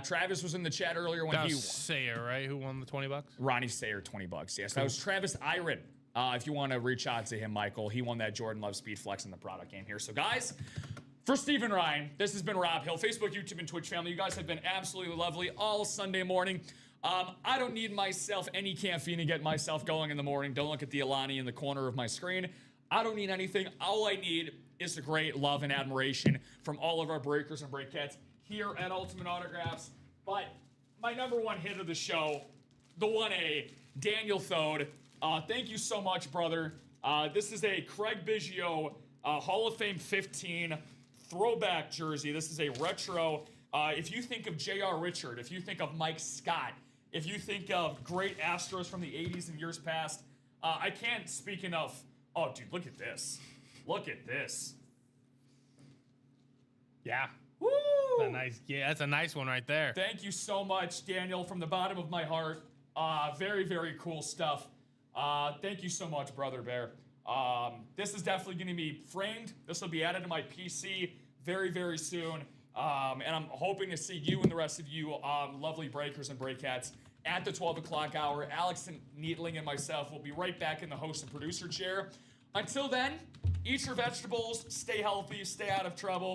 Travis was in the chat earlier when That he was Sayer, right? Who won the $20? Ronnie Sayer, $20. Yes, that was Travis Iron. If you want to reach out to him, Michael, he won that Jordan Love Speed Flex in the product game here. So, guys, for Stephen Ryan, this has been Rob Hill, Facebook, YouTube, and Twitch family. You guys have been absolutely lovely all Sunday morning. I don't need myself any caffeine to get myself going in the morning. Don't look at the Alani in the corner of my screen. I don't need anything. All I need is the great love and admiration from all of our breakers and breakettes here at Ultimate Autographs. But my number 1 hit of the show, the 1A, Daniel Thode. Thank you so much, brother. This is a Craig Biggio Hall of Fame 15 throwback jersey. This is a retro. If you think of J.R. Richard, if you think of Mike Scott, if you think of great Astros from the 80s and years past, I can't speak enough. Oh, dude, look at this. Look at this. Yeah. Woo! That's a nice one right there. Thank you so much, Daniel, from the bottom of my heart. Very, very cool stuff. Thank you so much, Brother Bear. This is definitely going to be framed. This will be added to my PC very, very soon. And I'm hoping to see you and the rest of you lovely breakers and breakcats at the 12 o'clock hour. Alex and Needling and myself will be right back in the host and producer chair. Until then, eat your vegetables, stay healthy, stay out of trouble.